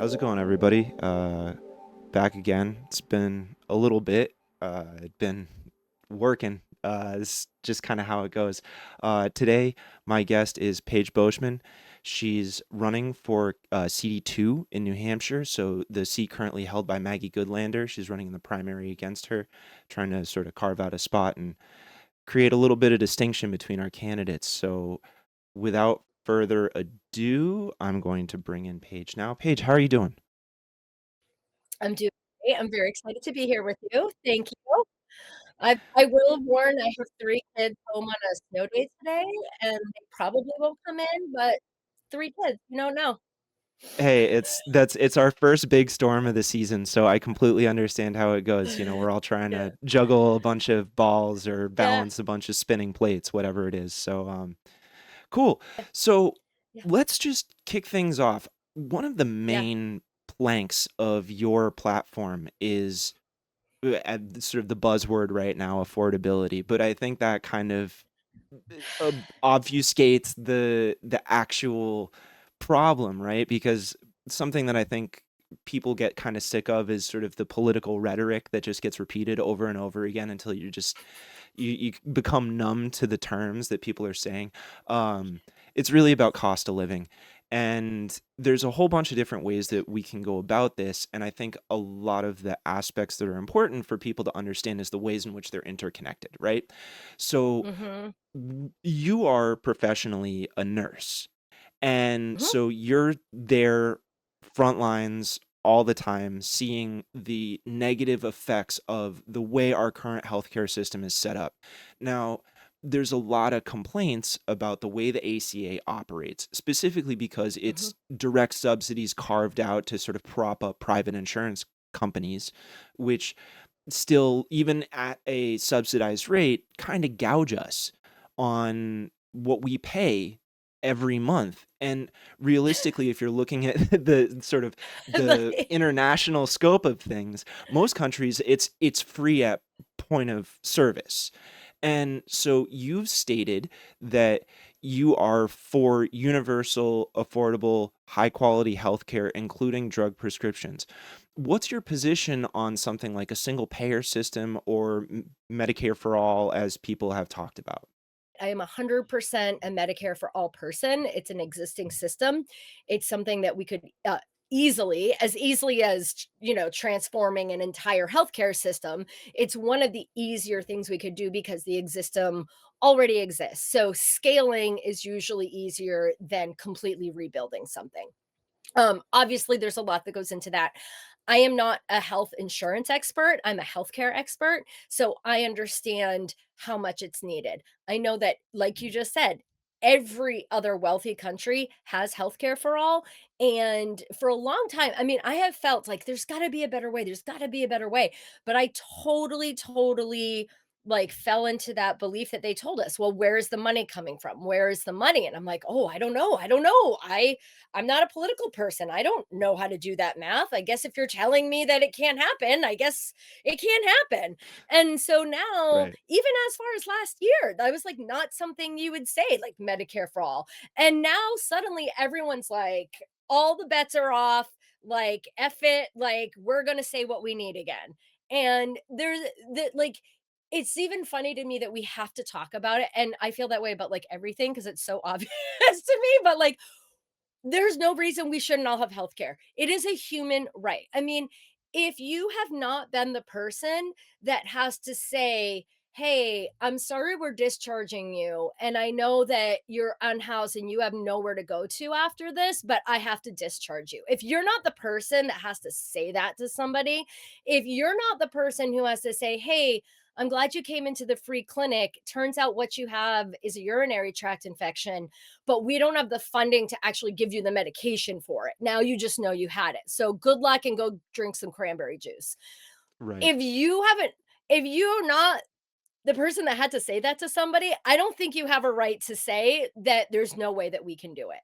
How's it going, everybody? Back again. It's been a little bit. Been working. It's just kind of how it goes. Today, my guest is Paige Beauchemin. She's running for CD2 in New Hampshire, so the seat currently held by Maggie Goodlander. She's running in the primary against her, trying to sort of carve out a spot and create a little bit of distinction between our candidates. So, without further ado, I'm going to bring in Paige now. Paige, how are you doing? I'm doing great. I'm very excited to be here with you. Thank you. I will warn, I have 3 kids home on a snow day today, and they probably won't come in, but 3 kids, you don't know. Hey, it's our first big storm of the season, so I completely understand how it goes. We're all trying Yeah. to juggle a bunch of balls or Yeah. balance a bunch of spinning plates, whatever it is. So, cool. So, Yeah. let's just kick things off. One of the Yeah. main planks of your platform is sort of the buzzword right now, affordability, but I think that kind of obfuscates the actual problem, right? Because something that I think people get kind of sick of is sort of the political rhetoric that just gets repeated over and over again until you become numb to the terms that people are saying. It's really about cost of living. And there's a whole bunch of different ways that we can go about this. And I think a lot of the aspects that are important for people to understand is the ways in which they're interconnected, right? So Mhm. you are professionally a nurse. And Mhm. so you're there front lines all the time seeing the negative effects of the way our current healthcare system is set up. Now, there's a lot of complaints about the way the ACA operates, specifically because Mhm. it's direct subsidies carved out to sort of prop up private insurance companies, which still, even at a subsidized rate, kind of gouge us on what we pay every month. And realistically, if you're looking at the sort of the Like international scope of things, most countries it's free at point of service. And so you've stated that you are for universal, affordable, high quality healthcare, including drug prescriptions. What's your position on something like a single payer system or Medicare for all, as people have talked about? I am 100% a Medicare for All person. It's an existing system. It's something that we could easily as transforming an entire healthcare system. It's one of the easier things we could do because the existum already exists. So scaling is usually easier than completely rebuilding something. Obviously, there's a lot that goes into that. I am not a health insurance expert. I'm a healthcare expert. So I understand how much it's needed. I know that, like you just said, every other wealthy country has healthcare for all. And for a long time, I mean, I have felt like there's got to be a better way. There's got to be a better way. But I totally like fell into that belief that they told us, well, where is the money coming from? Where is the money? And I'm like, oh, I don't know. I don't know. I'm not a political person. I don't know how to do that math. I guess if you're telling me that it can't happen, I guess it can't happen. And so now, Right. even as far as last year, that was like not something you would say, like Medicare for all. And now suddenly everyone's like, all the bets are off. Like, F it. Like, we're going to say what we need again. And there's that, like, it's even funny to me that we have to talk about it. And I feel that way about like everything because it's so obvious to me. But like, there's no reason we shouldn't all have healthcare. It is a human right. I mean, if you have not been the person that has to say, "Hey, I'm sorry we're discharging you, and I know that you're unhoused and you have nowhere to go to after this, but I have to discharge you." If you're not the person that has to say that to somebody, if you're not the person who has to say, "Hey, I'm glad you came into the free clinic. Turns out what you have is a urinary tract infection, but we don't have the funding to actually give you the medication for it. Now you just know you had it. So good luck and go drink some cranberry juice." Right. If you haven't, if you're not the person that had to say that to somebody, I don't think you have a right to say that there's no way that we can do it.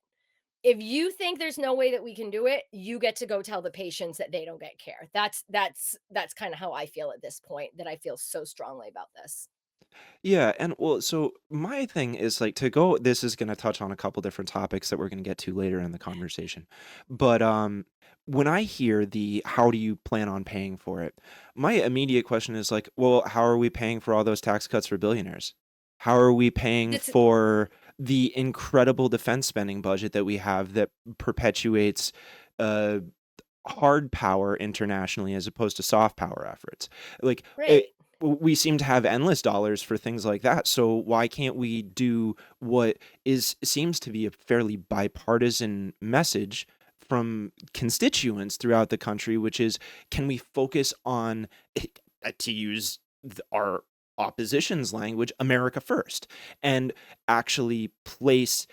If you think there's no way that we can do it, you get to go tell the patients that they don't get care. That's kind of how I feel at this point, that I feel so strongly about this. Yeah, and well, so my thing is like to go, this is going to touch on a couple different topics that we're going to get to later in the conversation. But when I hear the how do you plan on paying for it, my immediate question is like, well, how are we paying for all those tax cuts for billionaires? How are we paying It's for the incredible defense spending budget that we have that perpetuates uh, hard power internationally as opposed to soft power efforts? Like, right. we seem to have endless dollars for things like that. So why can't we do what is seems to be a fairly bipartisan message from constituents throughout the country, which is, can we focus on, to use our opposition's language, America first, and actually place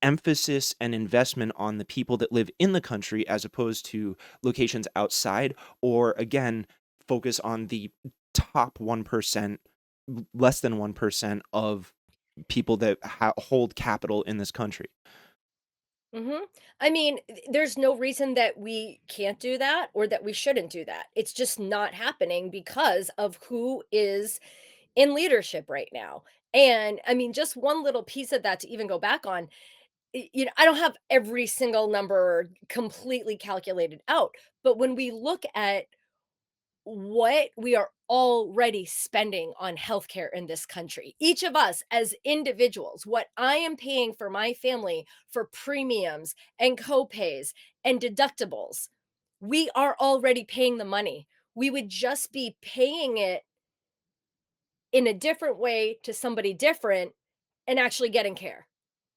emphasis and investment on the people that live in the country as opposed to locations outside, or again, focus on the top 1%, less than 1% of people that hold capital in this country. Mhm. I mean, there's no reason that we can't do that or that we shouldn't do that. It's just not happening because of who is in leadership right now. And I mean, just one little piece of that to even go back on, I don't have every single number completely calculated out, but when we look at what we are already spending on healthcare in this country. Each of us as individuals, what I am paying for my family for premiums and copays and deductibles, we are already paying the money. We would just be paying it in a different way to somebody different and actually getting care.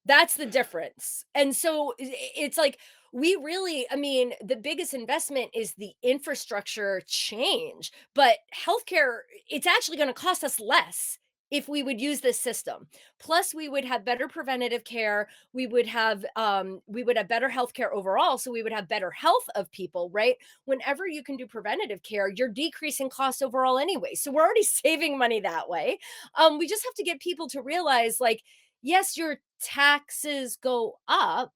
That's the difference. And so it's like we really, I mean, the biggest investment is the infrastructure change, but healthcare, it's actually going to cost us less if we would use this system. Plus we would have better preventative care, we would have better healthcare overall, so we would have better health of people, right? Whenever you can do preventative care, you're decreasing costs overall anyway. So we're already saving money that way. We just have to get people to realize like yes, your taxes go up,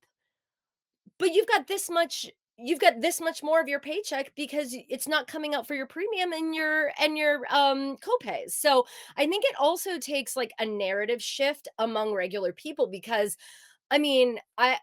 but you've got this much more of your paycheck because it's not coming out for your premium and your copays. So I think it also takes like a narrative shift among regular people because I mean, I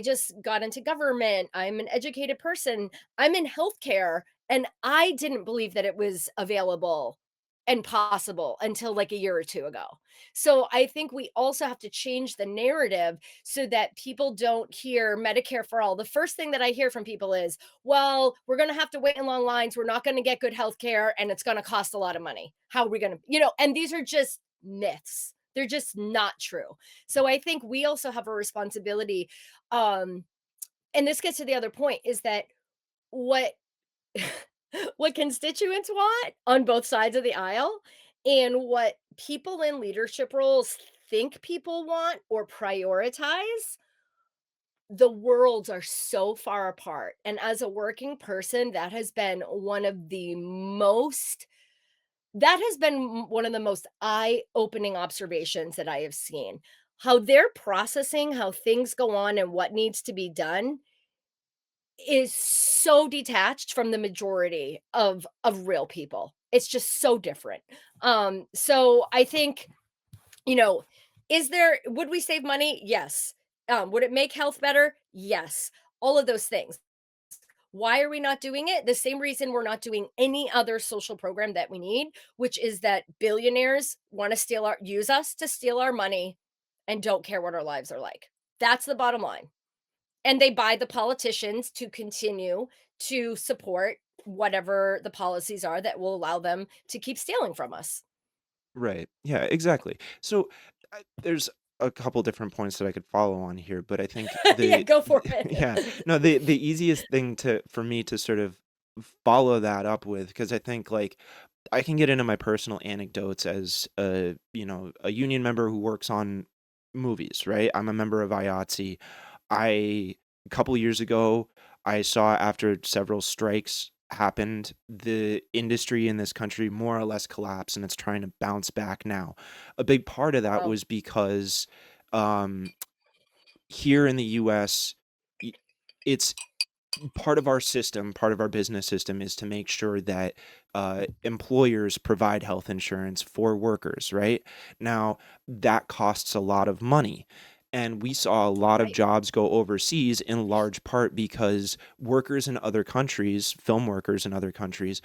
just got into government. I'm an educated person. I'm in healthcare, and I didn't believe that it was available and possible until like a year or two ago. So I think we also have to change the narrative so that people don't hear Medicare for all. The first thing that I hear from people is, well, we're going to have to wait in long lines. We're not going to get good health care and it's going to cost a lot of money. How are we going to, and these are just myths. They're just not true. So I think we also have a responsibility. Um, and this gets to the other point is that what what constituents want on both sides of the aisle and what people in leadership roles think people want or prioritize, the worlds are so far apart. And as a working person, that has been one of the most eye-opening observations that I have seen. How they're processing how things go on and what needs to be done is so detached from the majority of real people. It's just so different. So I think, you know, would we save money? Yes. Would it make health better? Yes. All of those things. Why are we not doing it? The same reason we're not doing any other social program that we need, which is that billionaires want to use us to steal our money and don't care what our lives are like. That's the bottom line. And they buy the politicians to continue to support whatever the policies are that will allow them to keep stealing from us. Right. Yeah, exactly. So there's a couple different points that I could follow on here, but I think Yeah, go for yeah, it. no, the easiest thing to for me to sort of follow that up with, because I think like I can get into my personal anecdotes as a union member who works on movies, right? I'm a member of IATSE. I A couple years ago, I saw after several strikes happened, the industry in this country more or less collapse and it's trying to bounce back now. A big part of that Wow. was because um, here in the US, y- it's part of our system, part of our business system is to make sure that employers provide health insurance for workers, right? Now, that costs a lot of money. And we saw a lot of Right. jobs go overseas in large part because workers in other countries, film workers in other countries,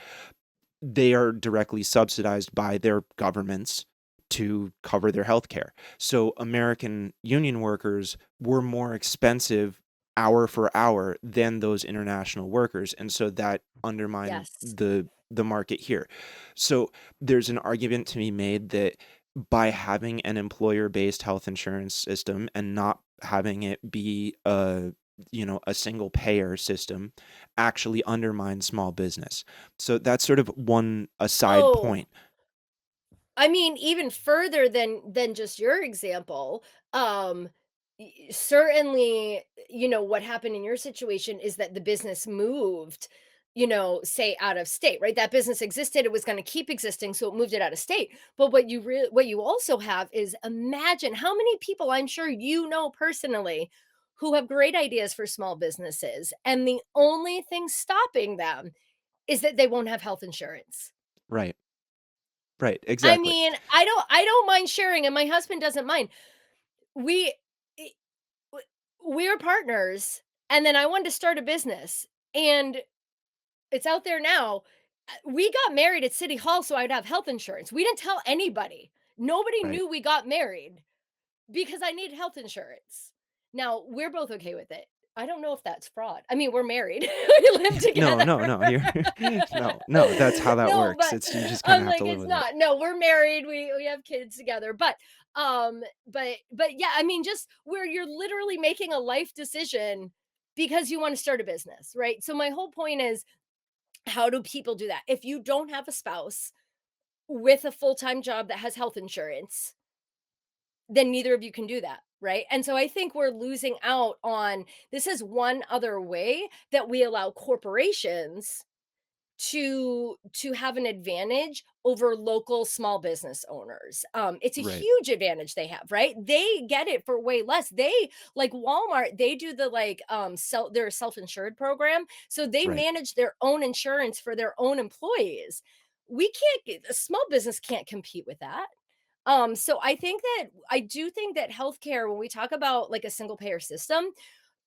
they are directly subsidized by their governments to cover their health care. So American union workers were more expensive hour for hour than those international workers. And so that undermined Yes. the market here. So there's an argument to be made that by having an employer-based health insurance system and not having it be a single payer system actually undermines small business. So that's sort of one aside Oh, point. I mean, even further than just your example, um, certainly, what happened in your situation is that the business moved, say out of state, right? That business existed, it was going to keep existing, so it moved it out of state. But what you also have is, imagine how many people I'm sure you know personally who have great ideas for small businesses, and the only thing stopping them is that they won't have health insurance. Right. Right. I Exactly. mean, I don't mind sharing, and my husband doesn't mind. We I w we're partners, and then I wanted to start a business, and it's out there now. We got married at City Hall so I'd have health insurance. We didn't tell anybody. Nobody Right. knew we got married. Because I need health insurance. Now, we're both okay with it. I don't know if that's fraud. I mean, we're married. We live No, together. no, no. You're no, that's how that No, works. but It's you just kind I'm of have like, to live it's with it. not. No, we're married. We have kids together. But yeah, I mean, just where you're literally making a life decision because you want to start a business, right? So my whole point is, how do people do that? If you don't have a spouse with a full-time job that has health insurance, then neither of you can do that, right? And so I think we're losing out on, this is one other way that we allow corporations to have an advantage over local small business owners. It's a Right. huge advantage they have, right? They get it for way less. They, like Walmart, they do the like their self-insured program, so they Right. manage their own insurance for their own employees. We can't get a small business can't compete with that. So I do think that healthcare, when we talk about like a single payer system,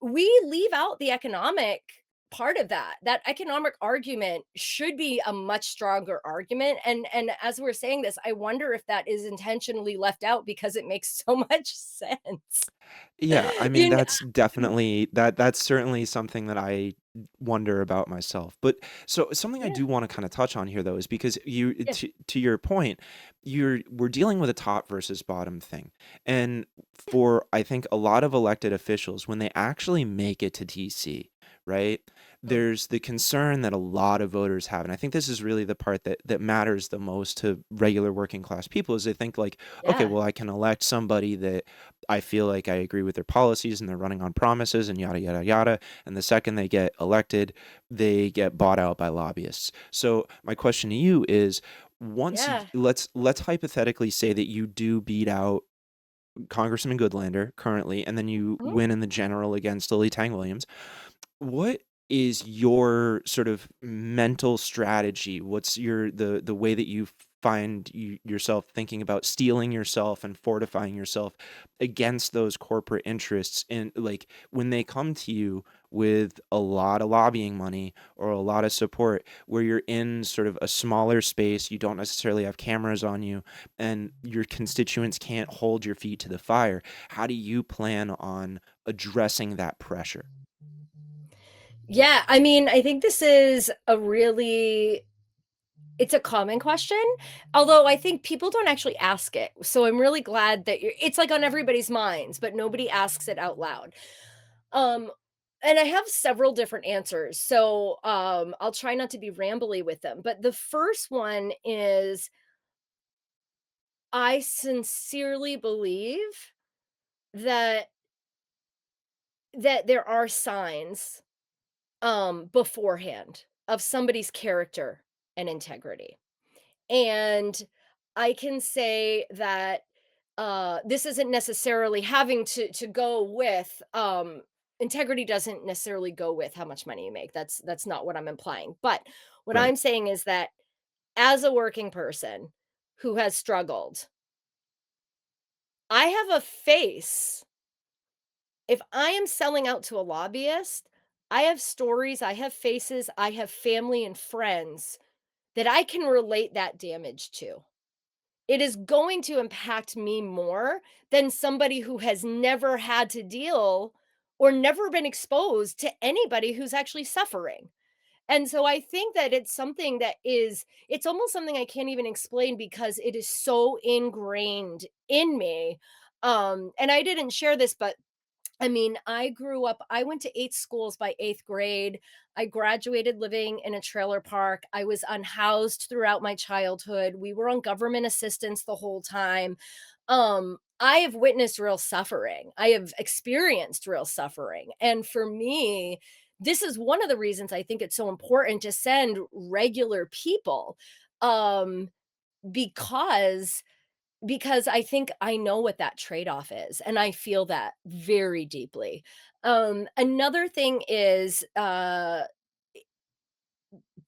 we leave out the economic part of that. That economic argument should be a much stronger argument. And as we're saying this, I wonder if that is intentionally left out because it makes so much sense. Yeah, I mean, You know, that's definitely that's certainly something that I wonder about myself. But so something I yeah, do want to kind of touch on here though is because you yeah, to your point, we're dealing with a top versus bottom thing. And for I think a lot of elected officials when they actually make it to DC, right? mm, There's the concern that a lot of voters have, and I think this is really the part that matters the most to regular working class people is they think like, okay, yeah. well, I can elect somebody that I feel like I agree with their policies and they're running on promises and yada yada yada. And the second they get elected, they get bought out by lobbyists. So my question to you is Yeah. let's hypothetically say that you do beat out Congressman Goodlander currently, and then you Mhm. win in the general against Lily Tang Williams. What is your sort of mental strategy? What's the way that you find yourself thinking about steeling yourself and fortifying yourself against those corporate interests and like when they come to you with a lot of lobbying money or a lot of support where you're in sort of a smaller space, you don't necessarily have cameras on you and your constituents can't hold your feet to the fire. How do you plan on addressing that pressure? Yeah, I mean, I think this is a really, it's a common question, although I think people don't actually ask it. So I'm really glad that it's like on everybody's minds, but nobody asks it out loud. Um, and I have several different answers. So I'll try not to be rambly with them. But the first one is, I sincerely believe that there are signs beforehand of somebody's character and integrity. And I can say that this isn't necessarily having to go with integrity doesn't necessarily go with how much money you make. That's not what I'm implying. But what Right. I'm saying is that as a working person who has struggled, I have a face If I am selling out to a lobbyist, I have stories, I have faces, I have family and friends that I can relate that damage to. It is going to impact me more than somebody who has never had to deal or never been exposed to anybody who's actually suffering. And so I think that it's something that it's almost something I can't even explain because it is so ingrained in me. And I didn't share this, but I mean, I went to 8 schools by 8th grade. I graduated living in a trailer park. I was unhoused throughout my childhood. We were on government assistance the whole time. I have witnessed real suffering. I have experienced real suffering. And for me, this is one of the reasons I think it's so important to send regular people, um, because I think I know what that trade-off is, and I feel that very deeply. Another thing is,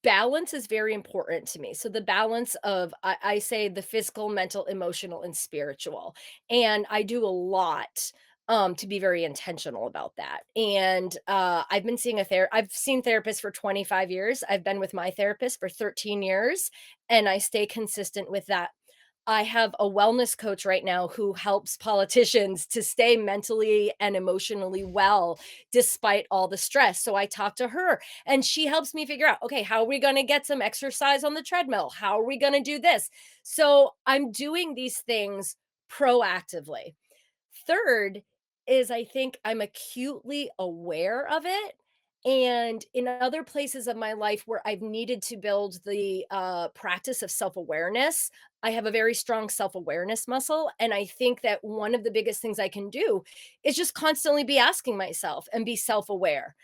balance is very important to me. So the balance of I say the physical, mental, emotional, and spiritual. And I do a lot to be very intentional about that. And I've seen therapists for 25 years. I've been with my therapist for 13 years, and I stay consistent with that. I have a wellness coach right now who helps politicians to stay mentally and emotionally well despite all the stress. So I talk to her and she helps me figure out, okay, how are we going to get some exercise on the treadmill? How are we going to do this? So I'm doing these things proactively. Third is I think I'm acutely aware of it. And in other places of my life where I've needed to build the practice of self awareness, I have a very strong self awareness muscle. And I think that one of the biggest things I can do is just constantly be asking myself and be self aware.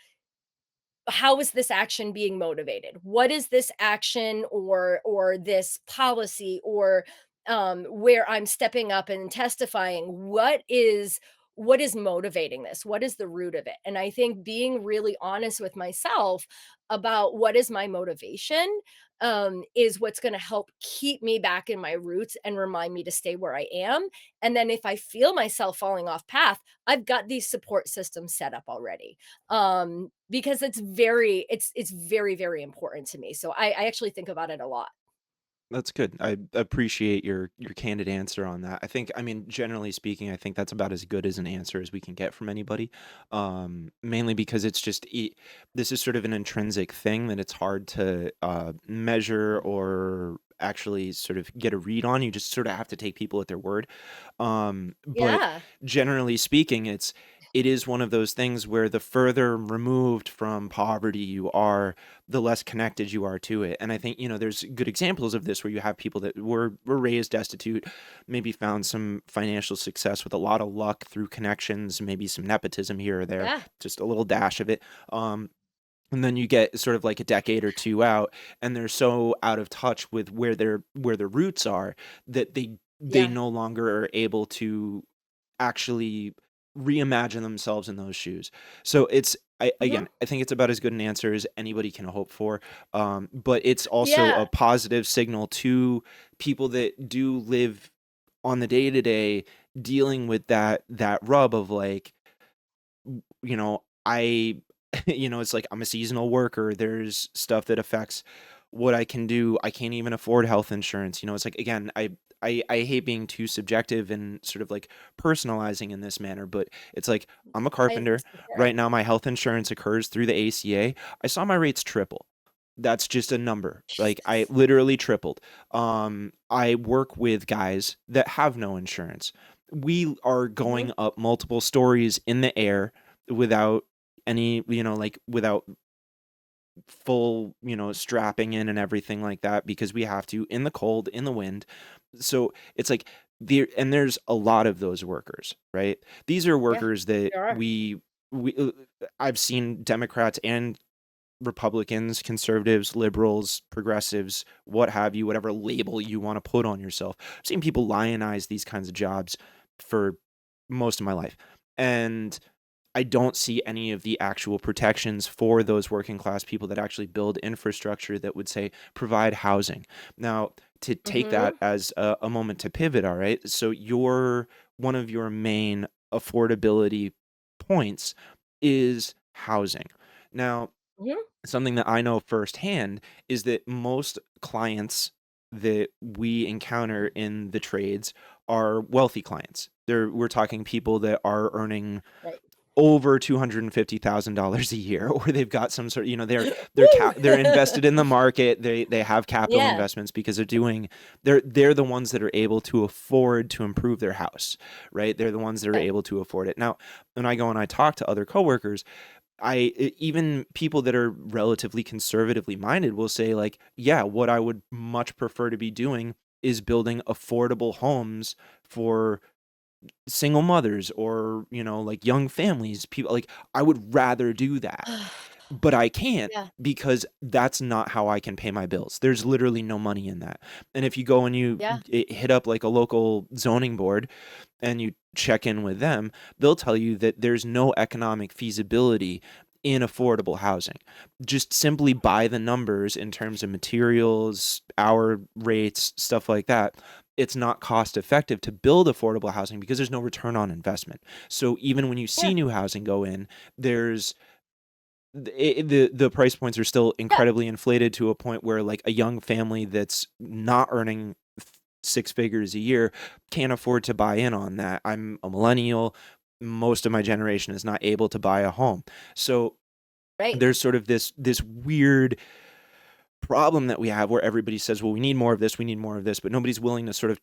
How is this action being motivated? What is this action or this policy or where I'm stepping up and testifying? What is motivating this? What is the root of it? And I think being really honest with myself about what is my motivation is what's going to help keep me back in my roots and remind me to stay where I am. And then if I feel myself falling off path, I've got these support systems set up already, because it's very, very important to me. So I actually think about it a lot. That's good. I appreciate your candid answer on that. I mean, generally speaking, I think that's about as good as an answer as we can get from anybody. Mainly because this is sort of an intrinsic thing that it's hard to measure or actually sort of get a read on. You just sort of have to take people at their word. But Yeah. generally speaking, it is one of those things where the further removed from poverty you are, the less connected you are to it. And I think, there's good examples of this where you have people that were raised destitute, maybe found some financial success with a lot of luck through connections, maybe some nepotism here or there, Yeah. just a little dash of it. And then you get sort of like a decade or two out, and they're so out of touch with where their roots are that they Yeah. no longer are able to actually reimagine themselves in those shoes. So Mhm. I think it's about as good an answer as anybody can hope for. But it's also Yeah. a positive signal to people that do live on the day to day dealing with that rub of like, I, it's like I'm a seasonal worker. There's stuff that affects what I can do. I can't even afford health insurance. It's like, again, I hate being too subjective and sort of like personalizing in this manner, but it's like I'm a carpenter. It's fair. Right now, my health insurance occurs through the ACA. I saw my rates triple. That's just a number. Like I Jesus. literally tripled. I work with guys that have no insurance. We are Mhm. going up multiple stories in the air without any, like without full, strapping in and everything like that because we have to in the cold, in the wind. So it's like there's a lot of those workers, right? These are Yeah. workers that There are. we I've seen Democrats and Republicans, conservatives, liberals, progressives, what have you, whatever label you want to put on yourself. I've seen people lionize these kinds of jobs for most of my life. And I don't see any of the actual protections for those working class people that actually build infrastructure that would say provide housing. Now, to take that Mhm. as a moment to pivot, all right. So one of your main affordability points is housing. Now, Mhm. something that I know firsthand is that most clients that we encounter in the trades are wealthy clients. We're talking people that are earning Right. over $250,000 a year, or they've got some sort of, Woo! they're invested in the market. They have capital Yeah. investments because they're the ones that are able to afford to improve their house, right? They're the ones that are Yeah. able to afford it. Now, when I go and I talk to other coworkers, even people that are relatively conservatively minded will say, like, yeah, what I would much prefer to be doing is building affordable homes for single mothers, or like young families, people, like, I would rather do that, but I can't, Yeah. because that's not how I can pay my bills. There's literally no money in that. And if you go and Yeah. hit up like a local zoning board and you check in with them, they'll tell you that there's no economic feasibility in affordable housing. Just simply by the numbers in terms of materials, hour rates, stuff like that. It's not cost effective to build affordable housing because there's no return on investment. So even when you Yeah. see new housing go in, there's the price points are still Yeah. incredibly inflated to a point where, like, a young family that's not earning six figures a year can't afford to buy in on that. I'm a millennial. Most of my generation is not able to buy a home. So Right. there's sort of this weird problem that we have where everybody says, well, we need more of this, we need more of this, but nobody's willing to sort of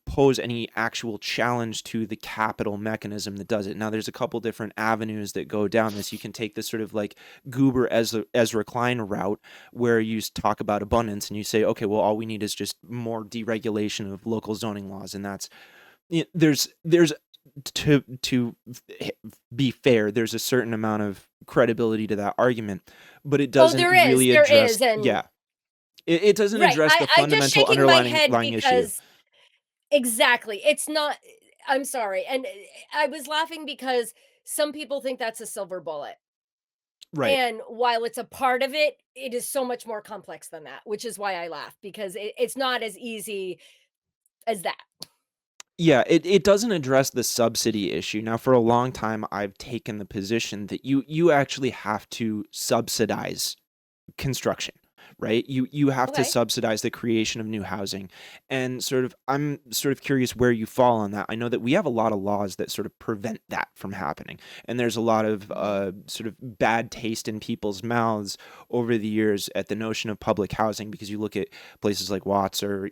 pose any actual challenge to the capital mechanism that does it. Now, there's a couple different avenues that go down this. You can take this sort of like Goober Ezra Klein route, where you talk about abundance and you say, okay, well, all we need is just more deregulation of local zoning laws, and that's, there's to be fair, there's a certain amount of credibility to that argument, but it Oh, doesn't really there address, is, and yeah, it doesn't right. address the I'm just fundamental shaking my underlying head lying issue. because exactly. It's not I'm sorry, and I was laughing because some people think that's a silver bullet, Right. and while it's a part of it, it is so much more complex than that, which is why I laugh because it's not as easy as that. Yeah, it doesn't address the subsidy issue. Now, for a long time, I've taken the position that you actually have to subsidize construction, right? You have to Okay. subsidize the creation of new housing. And sort of, I'm sort of curious where you fall on that. I know that we have a lot of laws that sort of prevent that from happening. And there's a lot of Mhm. sort of bad taste in people's mouths over the years at the notion of public housing, because you look at places like Watts, or,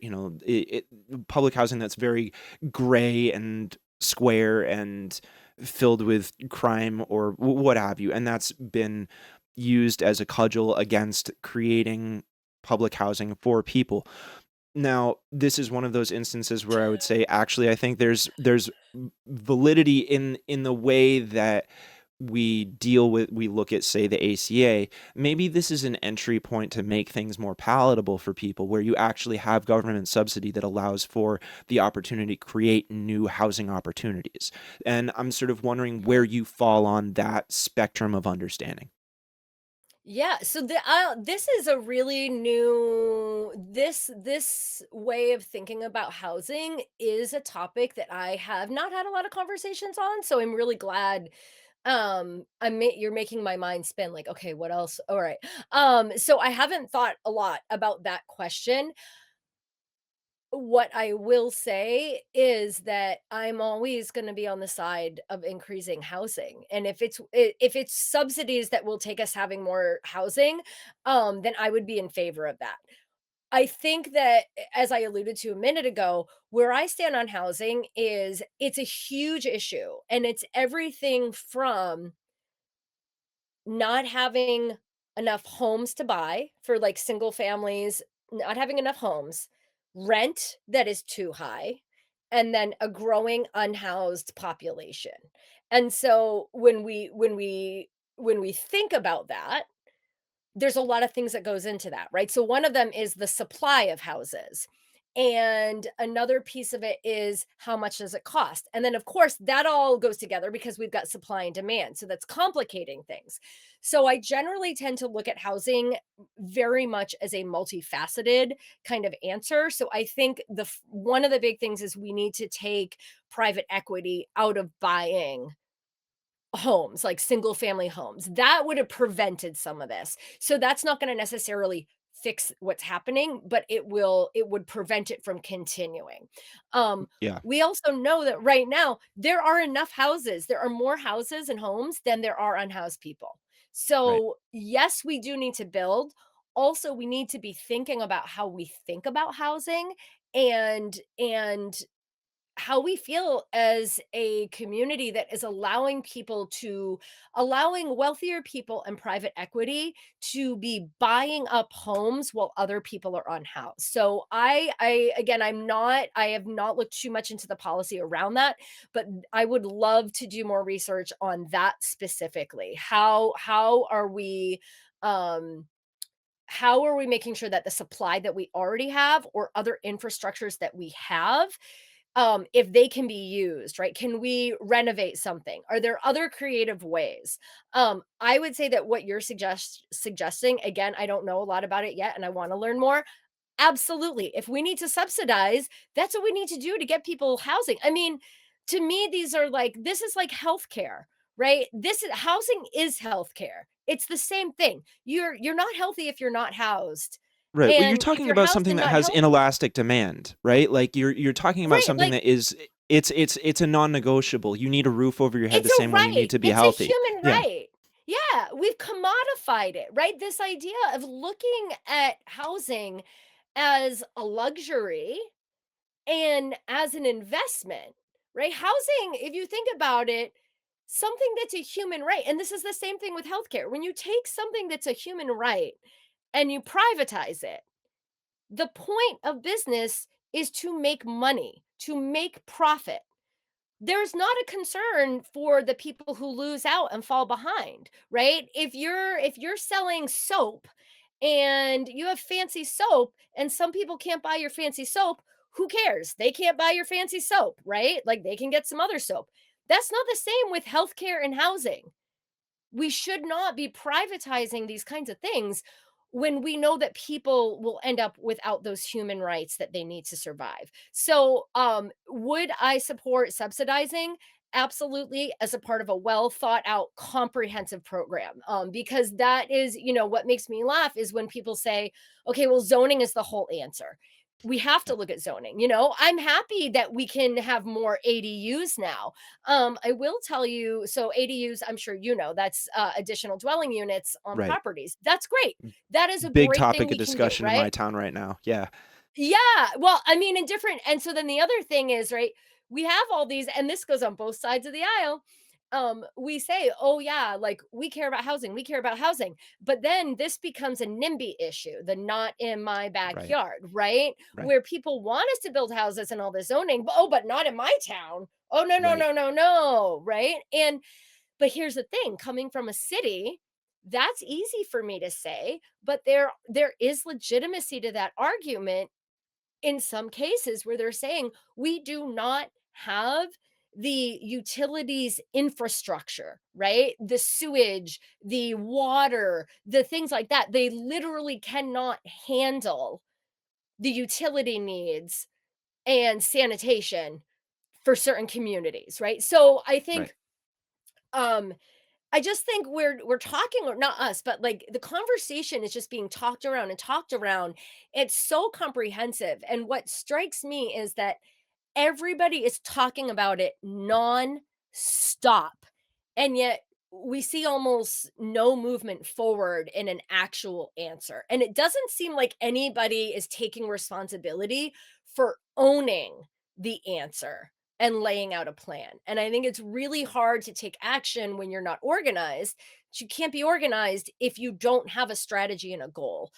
public housing that's very gray and square and filled with crime, or what have you. And that's been used as a cudgel against creating public housing for people. Now, this is one of those instances where I would say, actually, I think there's validity in the way that we look at, say, the ACA. Maybe this is an entry point to make things more palatable for people, where you actually have government subsidy that allows for the opportunity to create new housing opportunities. And I'm sort of wondering Mhm. where you fall on that spectrum of understanding. Yeah, so this is a really new this way of thinking about housing is a topic that I have not had a lot of conversations on, so I'm really glad you're making my mind spin like, okay, what else? All right. So I haven't thought a lot about that question. What I will say is that I'm always gonna be on the side of increasing housing, and if it's subsidies that will take us having more housing, then I would be in favor of that. I think that, as I alluded to a minute ago, where I stand on housing is it's a huge issue, and it's everything from not having enough homes to buy for, like, single families, not having enough homes, rent that is too high, and then a growing unhoused population. And so when we think about that, there's a lot of things that goes into that, right? So one of them is the supply of houses. And another piece of it is how much does it cost? And then of course that all goes together because we've got supply and demand. So that's complicating things. So I generally tend to look at housing very much as a multifaceted kind of answer. So I think one of the big things is we need to take private equity out of buying homes, like single family homes. That would have prevented some of this. So that's not gonna necessarily fix what's happening, but it would prevent it from continuing. Um, Yeah. we also know that right now there are enough houses. There are more houses and homes than there are unhoused people. Right. So, yes, we do need to build. Also, we need to be thinking about how we think about housing and how we feel as a community that is allowing wealthier people and private equity to be buying up homes while other people are unhoused. So I again I have not looked too much into the policy around that, but I would love to do more research on that specifically. Um how are we making sure that the supply that we already have or other infrastructures that we have, if they can be used, right? Can we renovate something? Are there other creative ways? I would say that what you're suggesting, again, I don't know a lot about it yet, and I want to learn more. Absolutely. If we need to subsidize, that's what we need to do to get people housing. I mean, to me, this is like healthcare, right? Housing is healthcare. It's the same thing. You're not healthy if you're not housed. Right. Well, you're And if talking you're about housed something and that not has healthy, inelastic demand, right? Like you're talking about right, something like that is it's a non-negotiable. You need a roof over your head it's the a same way you right. need to be It's a healthy. human Yeah. right. Yeah, we've commodified it, right? This idea of looking at housing as a luxury and as an investment, right? Housing, if you think about it, something that's a human right. And this is the same thing with healthcare. When you take something that's a human right and you privatize it, the point of business is to make money, to make profit. There's not a concern for the people who lose out and fall behind, right? If you're selling soap and you have fancy soap and some people can't buy your fancy soap, who cares? They can't buy your fancy soap, right? Like they can get some other soap. That's not the same with healthcare and housing. We should not be privatizing these kinds of things when we know that people will end up without those human rights that they need to survive. So, would I support subsidizing? Absolutely, as a part of a well thought out, comprehensive program. Because that is, what makes me laugh is when people say, okay, well, zoning is the whole answer. We have Yeah. to look at zoning. I'm happy that we can have more ADUs now. I will tell you, so ADUs, I'm sure that's additional dwelling units on Right. properties. That's great. That is a Big great thing topic of we can do, discussion in my right? town right now. Yeah. Yeah. Well, I mean, in different, and so then the other thing is, right, we have all these, and this goes on both sides of the aisle. We say, oh, yeah, like we care about housing, we care about housing. But then this becomes a NIMBY issue, the not in my Right. backyard, right? Right. Where people want us to build houses and all this zoning, but oh, but not in my town. Oh, no, no, Right. no, no, no. Right. But here's the thing, coming from a city, that's easy for me to say, but there is legitimacy to that argument in some cases where they're saying we do not have the utilities infrastructure, right? The sewage, the water, the things like that. They literally cannot handle the utility needs and sanitation for certain communities, right? So I Right. think um I just think we're talking, or not us, but like the conversation is just being talked around and talked around. It's so comprehensive. And what strikes me is that everybody is talking about it non-stop. And yet we see almost no movement forward in an actual answer. And it doesn't seem like anybody is taking responsibility for owning the answer and laying out a plan. And I think it's really hard to take action when you're not organized. You can't be organized if you don't have a strategy and a goal.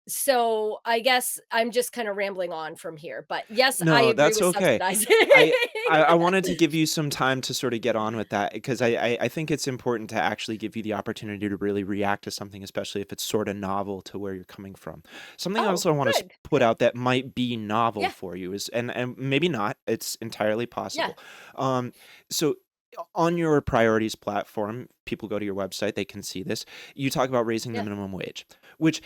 So I guess I'm just kind of rambling on from here, but yes, I No, agree that's with okay. subsidizing. I I wanted to give you some time to sort of get on with that because I think it's important to actually give you the opportunity to really react to something, especially if it's sort of novel to where you're coming from. Something else Oh, I want to good, put good. out that might be novel Yeah, for you is, and maybe not, it's entirely yeah, possible. Um, so on your priorities platform, people go to your website, they can see this. You talk about raising the yeah. minimum wage, which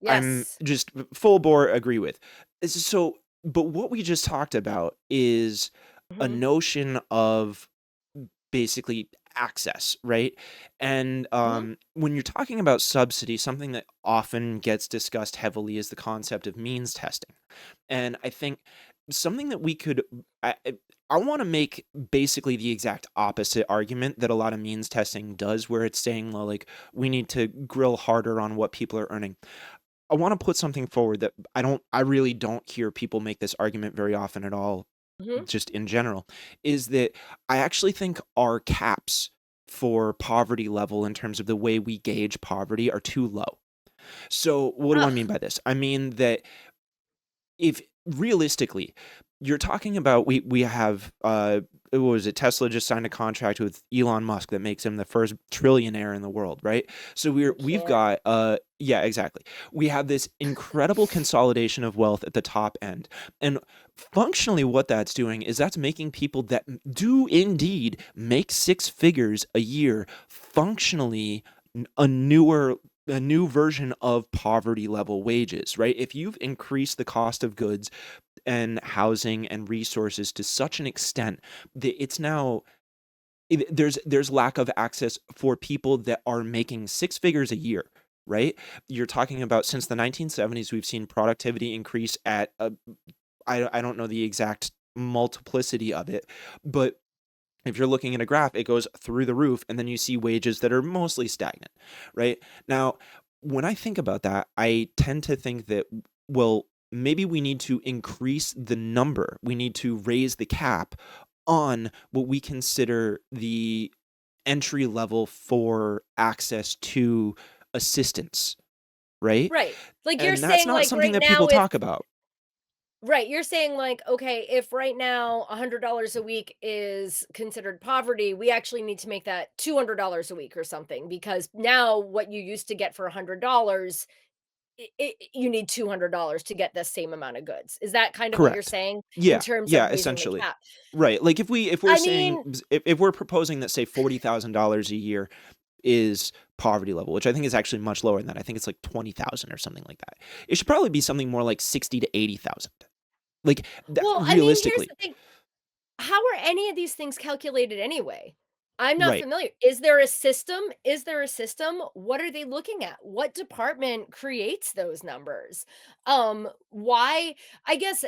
I'm Yes. just full bore agree with. So, but what we just talked about is a Mhm. notion of basically access, right? And Mhm. when you're talking about subsidy, something that often gets discussed heavily is the concept of means testing. And I think something that we could, I want to make basically the exact opposite argument that a lot of means testing does, where it's saying, well, like, we need to grill harder on what people are earning. I want to put something forward that I really don't hear people make this argument very often at all, Mhm. just in general, is that I actually think our caps for poverty level in terms of the way we gauge poverty are too low. So, what do I mean Ugh. by this? I mean that if realistically, you're talking about we have, what was it? Tesla just signed a contract with Elon Musk that makes him the first trillionaire in the world, right? So You we've can't. got, yeah, exactly. We have this incredible consolidation of wealth at the top end, and functionally what that's doing is that's making people that do indeed make 6 figures a year functionally a new version of poverty level wages, right? If you've increased the cost of goods and housing and resources to such an extent that it's now there's lack of access for people that are making 6 figures a year, right? You're talking about since the 1970s, we've seen productivity increase at a I don't know the exact multiplicity of it, but if you're looking at a graph, it goes through the roof, and then you see wages that are mostly stagnant, right? Now, when I think about that, I tend to think that, well, maybe we need to increase the number. We need to raise the cap on what we consider the entry level for access to assistance, right? Right. Like, you're And that's saying, not like, something right that people now, if talk about. right, you're saying, like, okay, if right now $100 a week is considered poverty, we actually need to make that $200 a week or something, because now what you used to get for $100, you need $200 to get the same amount of goods. Is that kind of what you're Correct. saying in Yeah, terms yeah, of raising the essentially. cap? Right, like, if we're I saying mean, if we're proposing that, say, $40,000 a year is poverty level, which I think is actually much lower than that. I think it's like 20,000 or something like that. It should probably be something more like 60 to 80,000. Like, that well, I mean, here's realistically. the thing. How are any of these things calculated anyway? I'm not Right. familiar. Is there a system? Is there a system? What are they looking at? What department creates those numbers? Why I guess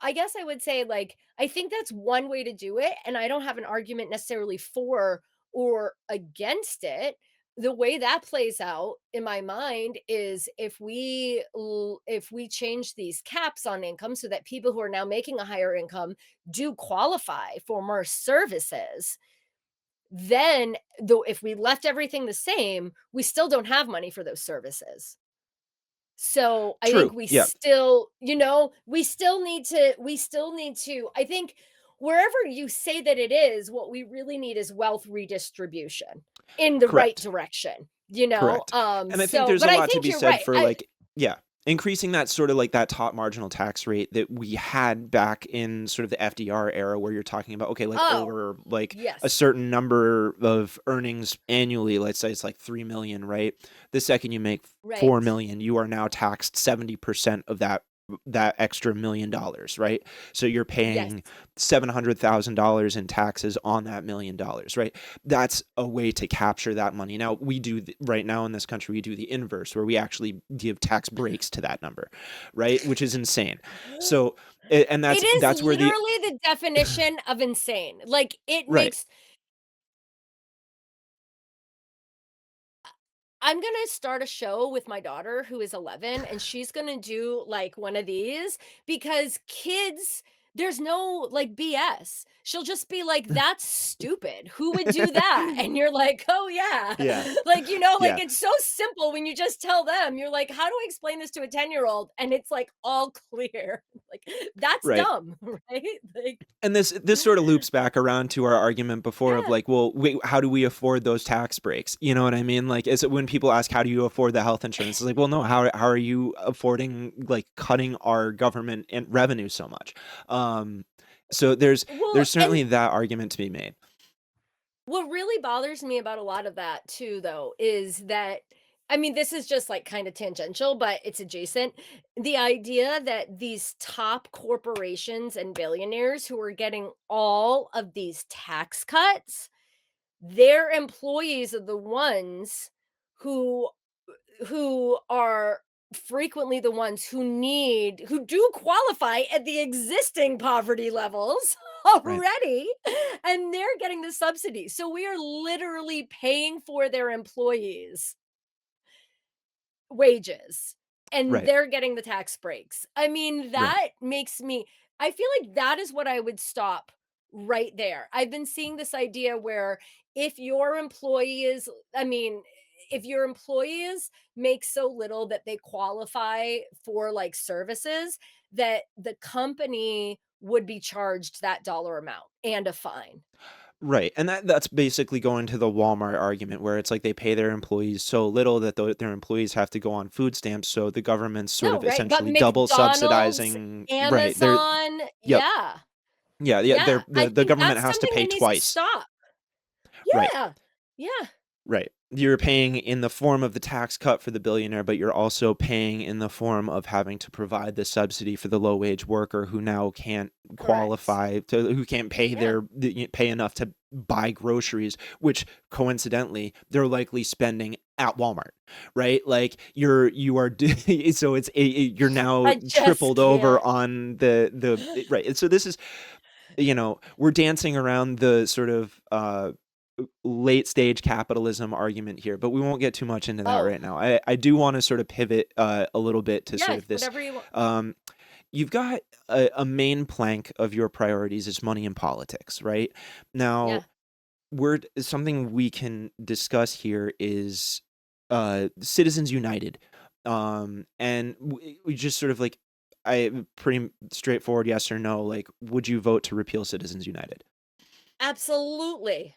I guess I would say, like, I think that's one way to do it, and I don't have an argument necessarily for or against it. The way that plays out in my mind is if we change these caps on income so that people who are now making a higher income do qualify for more services, then though if we left everything the same, we still don't have money for those services. So I think True. we Yeah. still, we still need to, I think wherever you say that it is, what we really need is wealth redistribution in the right Correct. direction, Correct. And I think so, there's but a I lot to think be you're said right. for, like, yeah, increasing that sort of like that top marginal tax rate that we had back in sort of the FDR era, where you're talking about, okay, like, Oh, over like a yes, certain number of earnings annually, let's say it's like 3 million, right? The second you make 4 right. million, you are now taxed 70% of that extra $1 million, right? So you're Yes, paying $700,000 in taxes on that $1 million, right? That's a way to capture that money. Now, right now in this country, we do the inverse, where we actually give tax breaks to that number, right? Which is insane. So, and it that's is that's where the literally the definition of insane. Like, it right. makes I'm gonna start a show with my daughter who is 11, and she's gonna do, like, one of these because kids, there's no, like, BS. She'll just be like, "That's stupid. Who would do that?" And you're like, "Oh, yeah." Yeah. Like, like, Yeah. it's so simple when you just tell them. You're like, "How do I explain this to a 10-year-old?" And it's, like, all clear. Like, that's Right. dumb, right? Like, And this sort of loops back around to our argument before of yeah. like, well, wait, how do we afford those tax breaks? You know what I mean? Like, is it when people ask, how do you afford the health insurance? It's like, well, no, how are you affording, like, cutting our government and revenue so much? Um, so Well, there's and certainly that argument to be made. what really bothers me about a lot of that too, though, is that I mean, this is just like kind of tangential, but it's adjacent. The idea that these top corporations and billionaires who are getting all of these tax cuts their employees are the ones who are frequently the ones who do qualify at the existing poverty levels Right. already, and they're getting the subsidy. So we are literally paying for their employees' wages, and Right. they're getting the tax breaks. I mean, Right. that makes me I feel like that is what I would stop right there. I've been seeing this idea where if your employee is I mean, if your employees make so little that they qualify for, like, services, that the company would be charged that dollar amount and a fine. Right, and that's basically going to the Walmart argument where it's like they pay their employees so little that their employees have to go on food stamps, so the government's sort No, of right? But essentially double McDonald's, subsidizing. Right, they're Amazon, yep. yeah. Yeah, Yeah, I the think government that's has to something pay that needs to twice. stop. Right. Yeah. Yeah, Right. You're paying in the form of the tax cut for the billionaire, but you're also paying in the form of having to provide the subsidy for the low wage worker who now can't correct. qualify to who can't pay Yeah. pay enough to buy groceries, which coincidentally they're likely spending at Walmart, right? Like you are so you're now I just tripled over can't. on right. And so this is we're dancing around the sort of late stage capitalism argument here, but we won't get too much into that Oh, right now. I do want to sort of pivot a little bit to sort yes, of this. whatever you want. Um, you've got a main plank of your priorities is money in politics, right? Now, Yeah. something we can discuss here is Citizens United. And we just sort of like pretty straightforward yes or no, like would you vote to repeal Citizens United? Absolutely.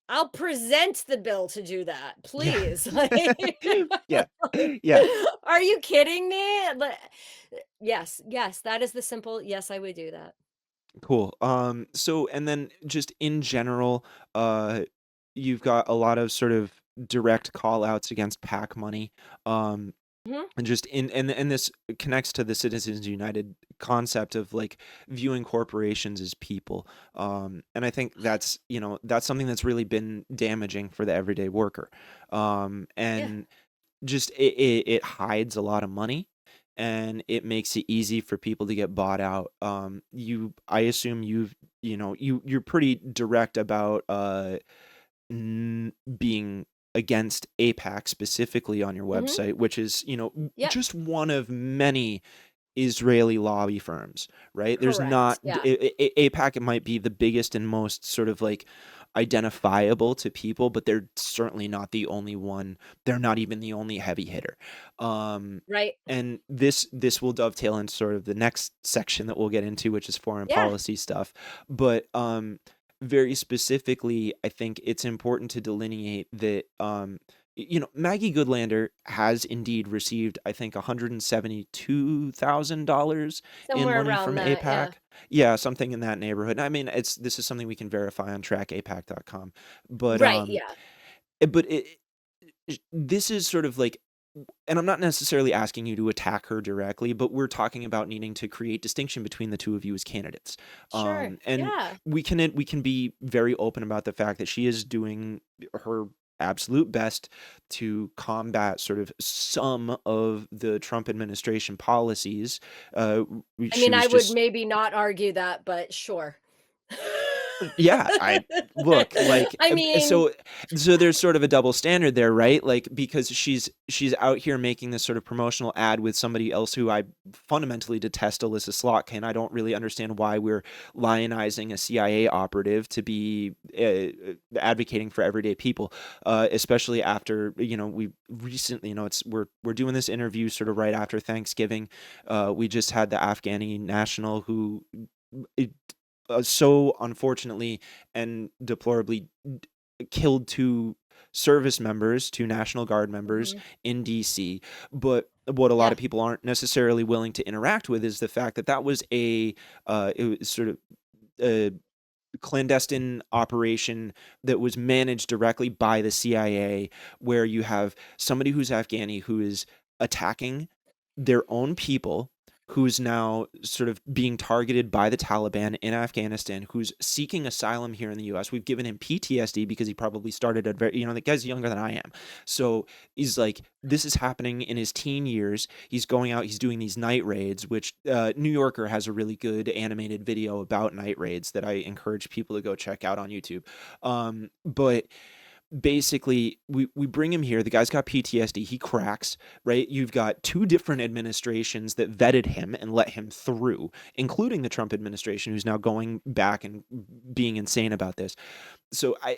I'll present the bill to do that, Yeah. please. Like Yeah. like, Yeah. are you kidding me? Yes, yes, that is the simple yes, I would do that. Cool. So and then just in general, uh, you've got a lot of sort of direct call outs against PAC money. Um, Mhm. and just and this connects to the Citizens United concept of like viewing corporations as people. And I think that's something that's really been damaging for the everyday worker. Yeah. And just it hides a lot of money, and it makes it easy for people to get bought out. I assume you're pretty direct about being against APAC specifically on your Mhm. website, which is Yep. just one of many Israeli lobby firms, right? There's Correct. not Yeah. APAC might be the biggest and most sort of like identifiable to people, but they're certainly not the only one. They're not even the only heavy hitter. Um, Right. and this will dovetail into sort of the next section that we'll get into, which is foreign Yeah. policy stuff. But very specifically, I think it's important to delineate that Maggie Goodlander has indeed received, I think, $172,000 in Somewhere money around from that, yeah. APAC. Yeah, something in that neighborhood. I mean, this is something we can verify on trackapac.com. But Right, yeah. but this is sort of like, and I'm not necessarily asking you to attack her directly, but we're talking about needing to create distinction between the two of you as candidates. Sure. And Yeah. we can be very open about the fact that she is doing her absolute best to combat sort of some of the Trump administration policies. Uh, I she mean, I was would just maybe not argue that, but sure. Yeah, I look, like, I mean, so there's sort of a double standard there, right? Like, because she's out here making this sort of promotional ad with somebody else who I fundamentally detest, Alyssa Slotkin, and I don't really understand why we're lionizing a CIA operative to be advocating for everyday people, especially after, we recently, we're doing this interview sort of right after Thanksgiving. We just had the Afghani national who so unfortunately and deplorably killed two National Guard members mhm, in DC. But what a lot yeah, of people aren't necessarily willing to interact with is the fact that that was it was sort of a clandestine operation that was managed directly by the CIA, where you have somebody who's Afghani who is attacking their own people who's now sort of being targeted by the Taliban in Afghanistan, who's seeking asylum here in the US. We've given him PTSD because he probably started at very, the guy's younger than I am. So he's like, this is happening in his teen years. He's going out, he's doing these night raids, which New Yorker has a really good animated video about night raids that I encourage people to go check out on YouTube. But basically we bring him here. The guy's got PTSD. He cracks, right? You've got two different administrations that vetted him and let him through, including the Trump administration, who's now going back and being insane about this. So I'm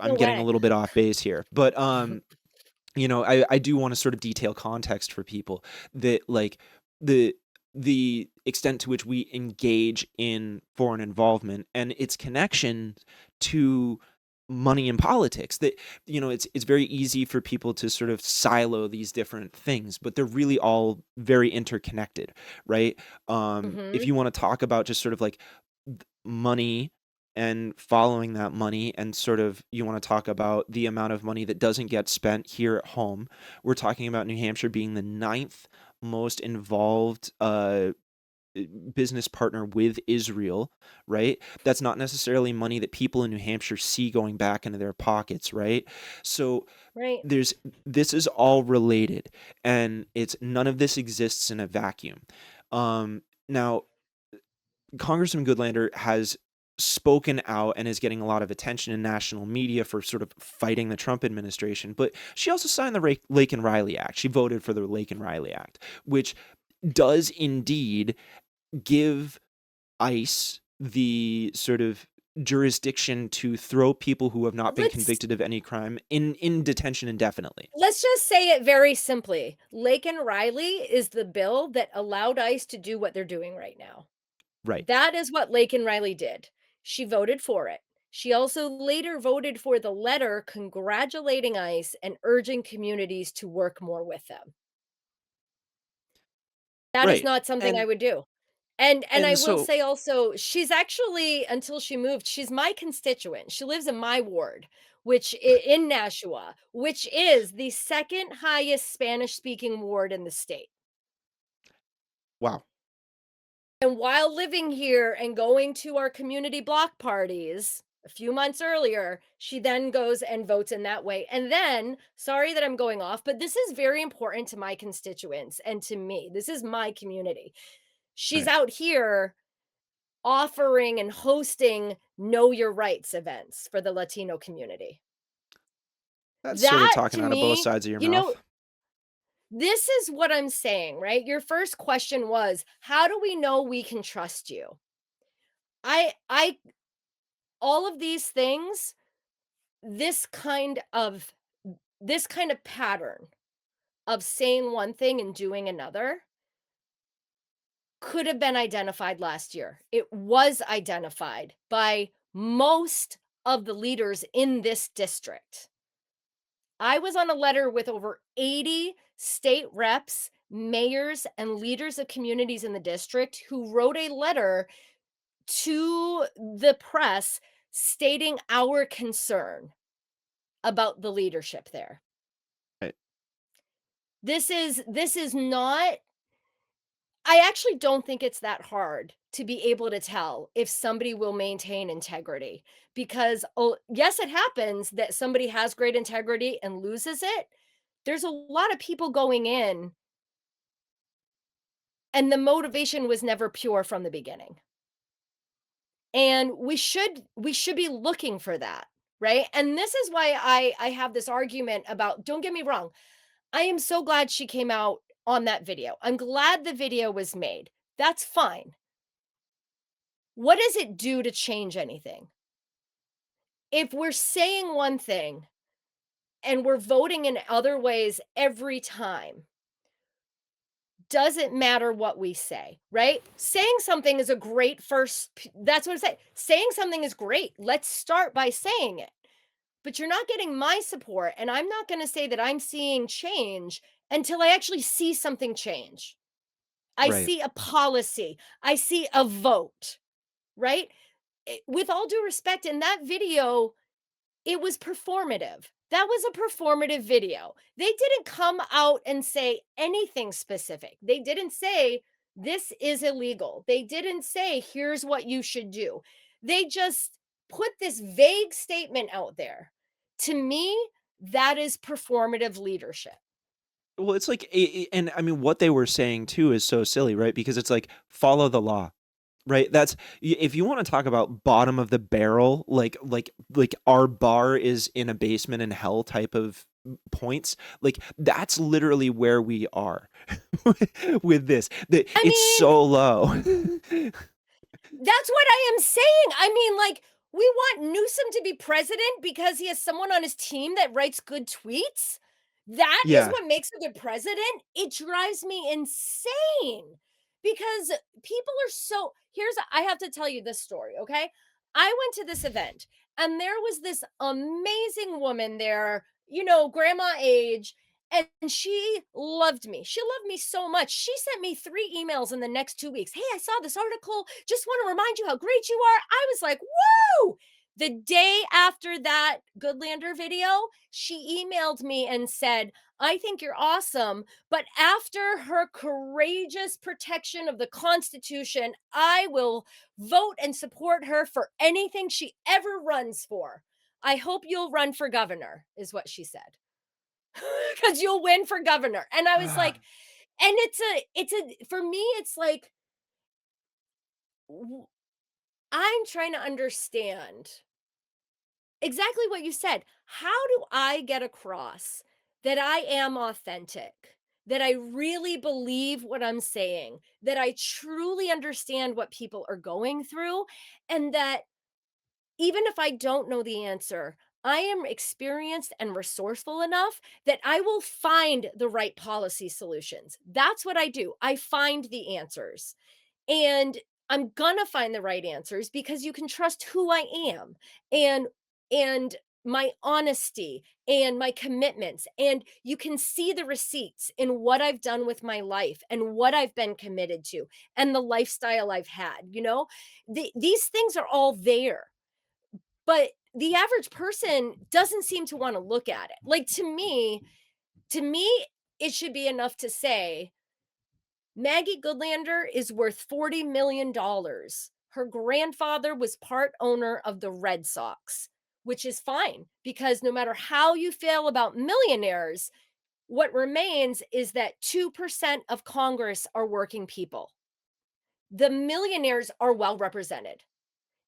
No getting a way. little bit off base here, but I do want to sort of detail context for people that like the extent to which we engage in foreign involvement and its connection to money and politics. That it's very easy for people to sort of silo these different things, but they're really all very interconnected, right? If Mhm. you want to talk about just sort of like money and following that money, and sort of you want to talk about the amount of money that doesn't get spent here at home, we're talking about New Hampshire being the ninth most involved business partner with Israel, right? That's not necessarily money that people in New Hampshire see going back into their pockets, right? So Right. this is all related, and it's none of this exists in a vacuum. Now, Congressman Goodlander has spoken out and is getting a lot of attention in national media for sort of fighting the Trump administration, but she also signed the Lake and Riley Act. She voted for the Lake and Riley Act, which does indeed give ICE the sort of jurisdiction to throw people who have not been Let's convicted of any crime in detention indefinitely. let's just say it very simply. Lake and Riley is the bill that allowed ICE to do what they're doing right now. Right. That is what Lake and Riley did. She voted for it. She also later voted for the letter congratulating ICE and urging communities to work more with them. That is Right. not something I And would do. And I and will so say also, she's actually, until she moved, she's my constituent. She lives in my ward, which in Nashua, which is the second highest Spanish speaking ward in the state. wow. And while living here and going to our community block parties a few months earlier, she then goes and votes in that way. And then, sorry that I'm going off, but this is very important to my constituents and to me. This is my community. She's Right. out here offering and hosting know your rights events for the Latino community. That's sort of That talking to out of both me, sides of your you know, mouth. this is what I'm saying, right? Your first question was, how do we know we can trust you? I all of these things, this kind of this kind of pattern of saying one thing and doing another could have been identified last year. It was identified by most of the leaders in this district. I was on a letter with over 80 state reps, mayors, and leaders of communities in the district who wrote a letter to the press stating our concern about the leadership there. Right. This is not, I actually don't think it's that hard to be able to tell if somebody will maintain integrity because, oh, yes, it happens that somebody has great integrity and loses it. There's a lot of people going in and the motivation was never pure from the beginning. And we should be looking for that, right? And this is why I have this argument about, don't get me wrong, I am so glad she came out on that video. I'm glad the video was made. That's fine. What does it do to change anything? If we're saying one thing and we're voting in other ways every time, doesn't matter what we say, right? Saying something is a great that's what I say. Saying something is great. Let's start by saying it. But you're not getting my support, and I'm not going to say that I'm seeing change until I actually see something change. I Right. see a policy, I see a vote, right? With all due respect, in that video, it was performative. That was a performative video. They didn't come out and say anything specific. They didn't say, This is illegal. They didn't say, here's what you should do. They just put this vague statement out there. To me, that is performative leadership. Well, it's like, and I mean, what they were saying too is so silly, right? Because it's like, follow the law, right? If you want to talk about bottom of the barrel, like our bar is in a basement in hell type of points, like that's literally where we are with this. That I it's mean, so low. that's what I am saying. I mean, like, we want Newsom to be president because he has someone on his team that writes good tweets. That is Yeah. what makes a good president. It drives me insane because people are so. I have to tell you this story, okay? I went to this event and there was this amazing woman there, grandma age, and she loved me. She loved me so much. She sent me 3 emails in the next 2 weeks. "Hey, I saw this article. Just want to remind you how great you are." I was like, "Woo!" The day after that Goodlander video, she emailed me and said, "I think you're awesome, but after her courageous protection of the Constitution, I will vote and support her for anything she ever runs for. I hope you'll run for governor," is what she said. Because you'll win for governor. And I was like, and for me, it's like, w- I'm trying to understand exactly what you said. How do I get across that I am authentic? That I really believe what I'm saying, that I truly understand what people are going through, and that even if I don't know the answer, I am experienced and resourceful enough that I will find the right policy solutions. That's what I do. I find the answers. And I'm gonna find the right answers because you can trust who I am and and my honesty and my commitments, and you can see the receipts in what I've done with my life and what I've been committed to and the lifestyle I've had, these things are all there, but the average person doesn't seem to want to look at it. Like, to me, it should be enough to say Maggie Goodlander is worth $40 million. Her grandfather was part owner of the Red Sox, which is fine because no matter how you feel about millionaires, what remains is that 2% of Congress are working people. The millionaires are well represented.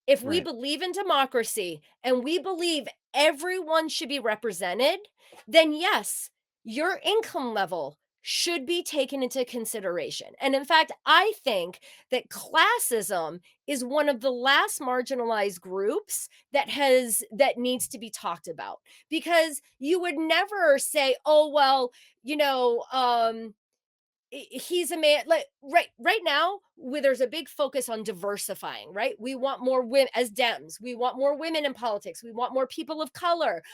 If we Right. believe in democracy and we believe everyone should be represented, then yes, your income level should be taken into consideration. And in fact, I think that classism is one of the last marginalized groups that needs to be talked about, because you would never say, "Oh, well, you know, he's a man," like right now where there's a big focus on diversifying, right? We want more women as Dems, we want more women in politics, we want more people of color.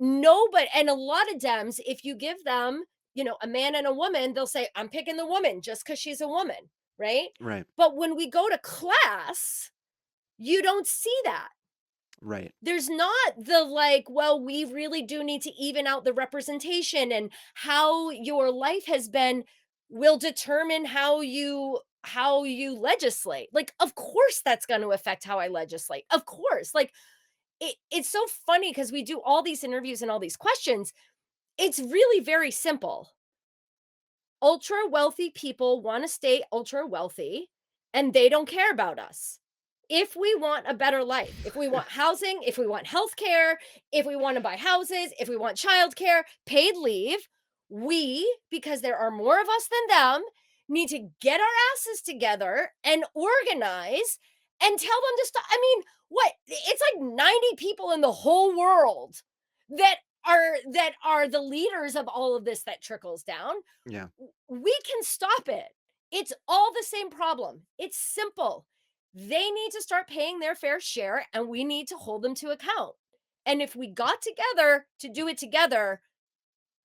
No, but and a lot of Dems, if you give them, a man and a woman, they'll say, "I'm picking the woman just because she's a woman," right? Right. But when we go to class, you don't see that. Right. There's not the, like, well, we really do need to even out the representation, and how your life has been will determine how you legislate. Like, of course that's going to affect how I legislate. Of course. Like, it's so funny because we do all these interviews and all these questions. It's really very simple. Ultra wealthy people want to stay ultra wealthy and they don't care about us. If we want a better life, if we want housing, if we want healthcare, if we want to buy houses, if we want childcare, paid leave, we, because there are more of us than them, need to get our asses together and organize and tell them to stop. I mean, what? It's like 90 people in the whole world that that are the leaders of all of this that trickles down. Yeah. We can stop it. It's all the same problem. It's simple. They need to start paying their fair share and we need to hold them to account. And if we got together to do it together,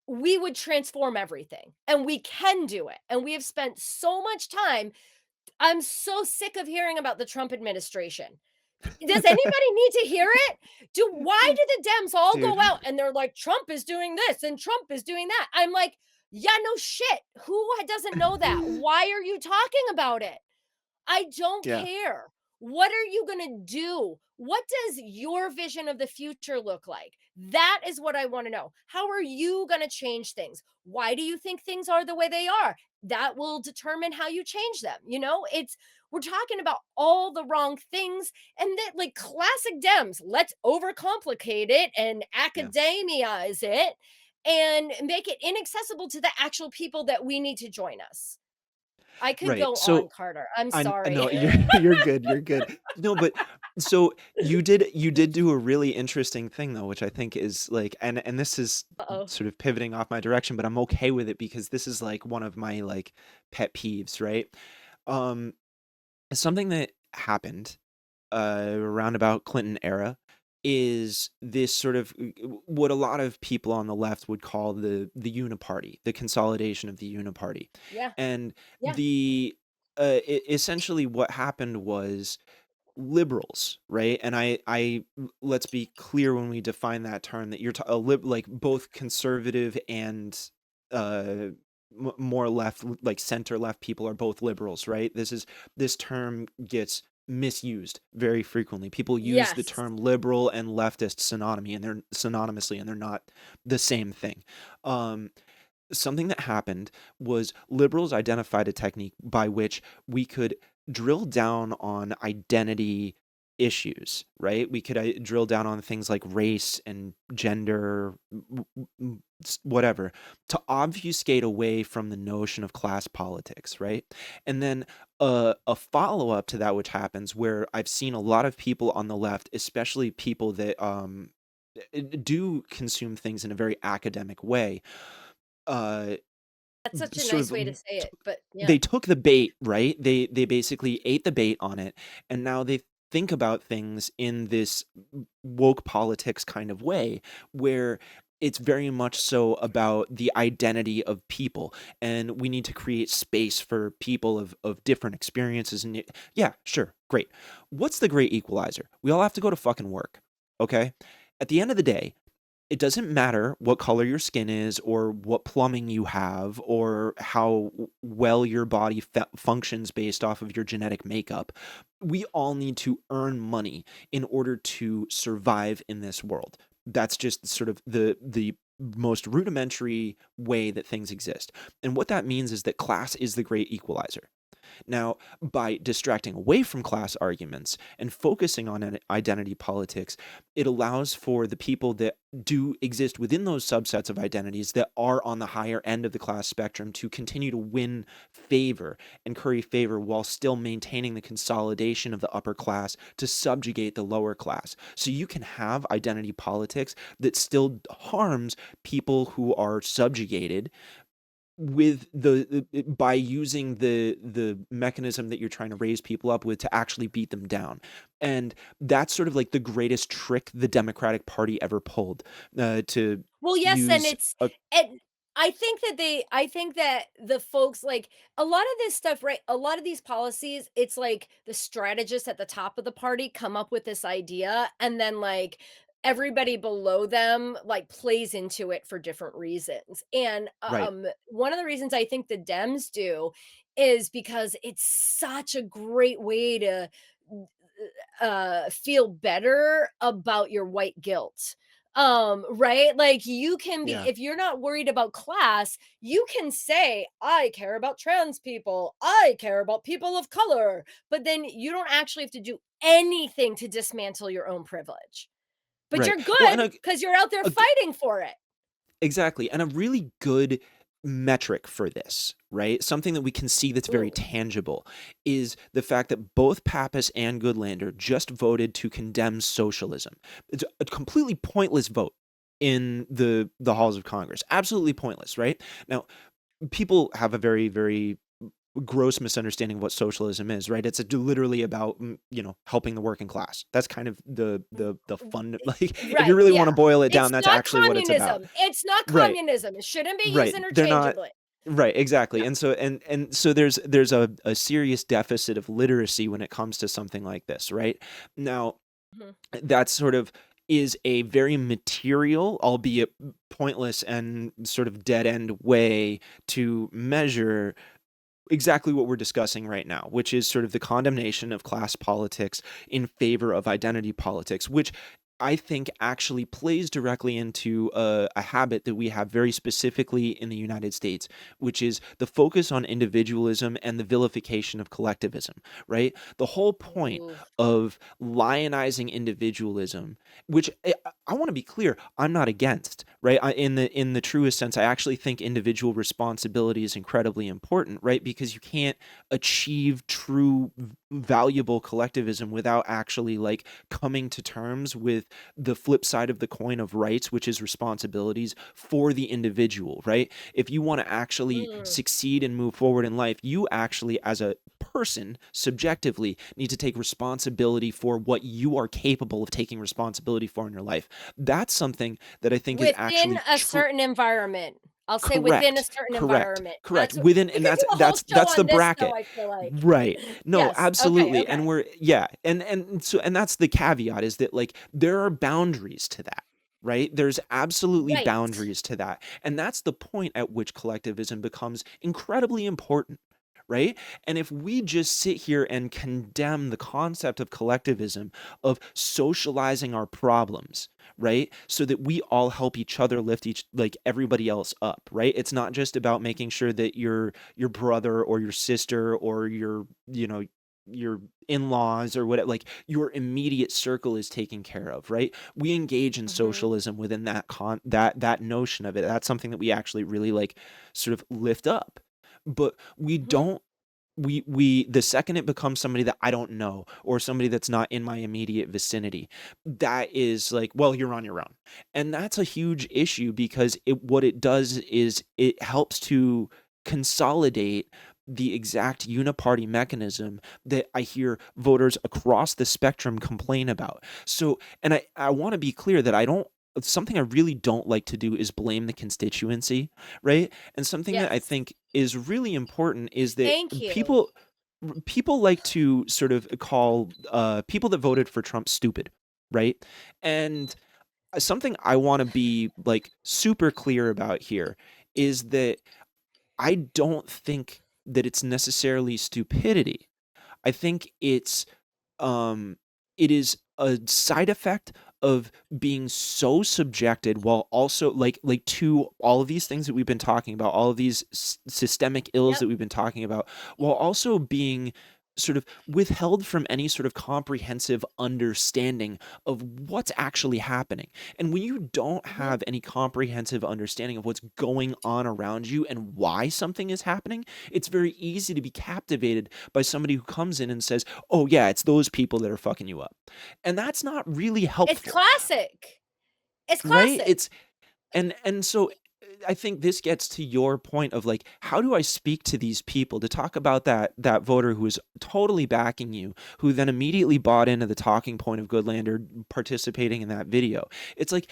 we would transform everything. And we can do it. And we have spent so much time. I'm so sick of hearing about the Trump administration. Does anybody need to hear it? Why do the Dems all go Dude. out and they're like, Trump is doing this and Trump is doing that? I'm like, Yeah, no shit. Who doesn't know that? Why are you talking about it? I don't Yeah. care. What are you going to do? What does your vision of the future look like? That is what I want to know. How are you going to change things? Why do you think things are the way they are? That will determine how you change them. You know, it's we're talking about all the wrong things and that like classic Dems, let's overcomplicate it and Yeah. academize it and make it inaccessible to the actual people that we need to join us. I could Right. go on, So Carter. I'm I sorry. know you're good, you're good. No, but so you did do a really interesting thing though, which I think is like, and this is Uh-oh. sort of pivoting off my direction, but I'm okay with it because this is like one of my like pet peeves, right? Um, something that happened around about Clinton era is this sort of what a lot of people on the left would call the Uniparty, the consolidation of the Uniparty, Yeah, and yeah. the essentially what happened was liberals, right? And let's be clear when we define that term that like both conservative and uh more left, like center left people are both liberals, right? This term gets misused very frequently. People use the Yes. term liberal and leftist synonymy and they're synonymously and they're not the same thing. Um Something that happened was liberals identified a technique by which we could drill down on identity issues, right? We could drill down on things like race and gender, whatever, to obfuscate away from the notion of class politics, right? And then a follow up to that, which happens where I've seen a lot of people on the left, especially people that do consume things in a very academic way, uh That's such a sort nice of way to say it, but yeah. they took the bait, right? They basically ate the bait on it, and now they think about things in this woke politics kind of way, where it's very much so about the identity of people, and we need to create space for people of different experiences. And yeah, sure, great. What's the great equalizer? We all have to go to fucking work, okay? At the end of the day, it doesn't matter what color your skin is or what plumbing you have or how well your body functions based off of your genetic makeup. We all need to earn money in order to survive in this world. That's just sort of the most rudimentary way that things exist. And what that means is that class is the great equalizer. Now, by distracting away from class arguments and focusing on identity politics, it allows for the people that do exist within those subsets of identities that are on the higher end of the class spectrum to continue to win favor and curry favor while still maintaining the consolidation of the upper class to subjugate the lower class. So you can have identity politics that still harms people who are subjugated with by using the mechanism that you're trying to raise people up with to actually beat them down. And that's sort of like the greatest trick the Democratic Party ever pulled, to Well, yes, and use it's a and I think that the folks like a lot of this stuff, right? A lot of these policies, it's like the strategists at the top of the party come up with this idea and then like everybody below them like plays into it for different reasons. And right. one of the reasons I think the Dems do is because it's such a great way to feel better about your white guilt. Right? Like you can be Yeah. if you're not worried about class, you can say I care about trans people, I care about people of color, but then you don't actually have to do anything to dismantle your own privilege. But Right. you're Well, good cuz you're out there a fighting for it. exactly, and a really good metric for this, right? Something that we can see that's very Ooh. tangible is the fact that both Pappas and Goodlander just voted to condemn socialism. It's a completely pointless vote in the halls of Congress. Absolutely pointless, right? Now, people have a very gross misunderstanding of what socialism is, right? It's literally about helping the working class. That's kind of the fun. Like, if you Right, really want to yeah. boil it down, It's that's not actually what it's about. communism. It's not Right. communism. It shouldn't be used Right. They're not. interchangeably. Right, exactly. Yeah. And so there's a serious deficit of literacy when it comes to something like this, right? Now, Mhm. that's sort of is a very material, albeit pointless and sort of dead end way to measure exactly what we're discussing right now, which is sort of the condemnation of class politics in favor of identity politics, which I think actually plays directly into a habit that we have very specifically in the United States, which is the focus on individualism and the vilification of collectivism, right? The whole point Ooh. of lionizing individualism, which I want to be clear, I'm not against, right? In the truest sense, I actually think individual responsibility is incredibly important, right? Because you can't achieve true valuable collectivism without actually like coming to terms with the flip side of the coin of rights, which is responsibilities for the individual, right? If you want to actually Mm. succeed and move forward in life, you actually, as a person, subjectively, need to take responsibility for what you are capable of taking responsibility for in your life. That's something that I think is Within actually a certain environment. I'll say within a correct, certain correct, environment. correct. That's what Within, we and could do a whole show that's the on this though, bracket. I feel like. Right. No, Yes. Okay, absolutely. And okay. we're yeah, and so and that's the caveat is that like there are boundaries to that. Right? There's absolutely Right. boundaries to that. And that's the point at which collectivism becomes incredibly important. Right? And if we just sit here and condemn the concept of collectivism, of socializing our problems, right? So that we all help each other lift each like everybody else up, right? It's not just about making sure that your brother or your sister or your, you know, your in-laws or whatever, like your immediate circle is taken care of, right? We engage in Mhm. socialism within that notion of it. That's something that we actually really like sort of lift up. But we Mhm. don't we the second it becomes somebody that I don't know or somebody that's not in my immediate vicinity, that is like, well, you're on your own. And that's a huge issue because what it does is it helps to consolidate the exact uniparty mechanism that I hear voters across the spectrum complain about. So, and I want to be clear that I don't something I really don't like to do is blame the constituency, right? And something that I Yes. think is really important is that Thank you. people like to sort of call people that voted for Trump stupid, right? And something I want to be like super clear about here is that I don't think that it's necessarily stupidity. I think um it is a side effect of being so subjected while also like to all of these things that we've been talking about, all of these systemic ills Yep. that we've been talking about, while also being sort of withheld from any sort of comprehensive understanding of what's actually happening. And when you don't Mhm. have any comprehensive understanding of what's going on around you and why something is happening, it's very easy to be captivated by somebody who comes in and says, "Oh yeah, it's those people that are fucking you up." And that's not really It's helpful, classic. It's right? classic. And so I think this gets to your point of like, how do I speak to these people to talk about that voter who is totally backing you, who then immediately bought into the talking point of Goodlander participating in that video? It's like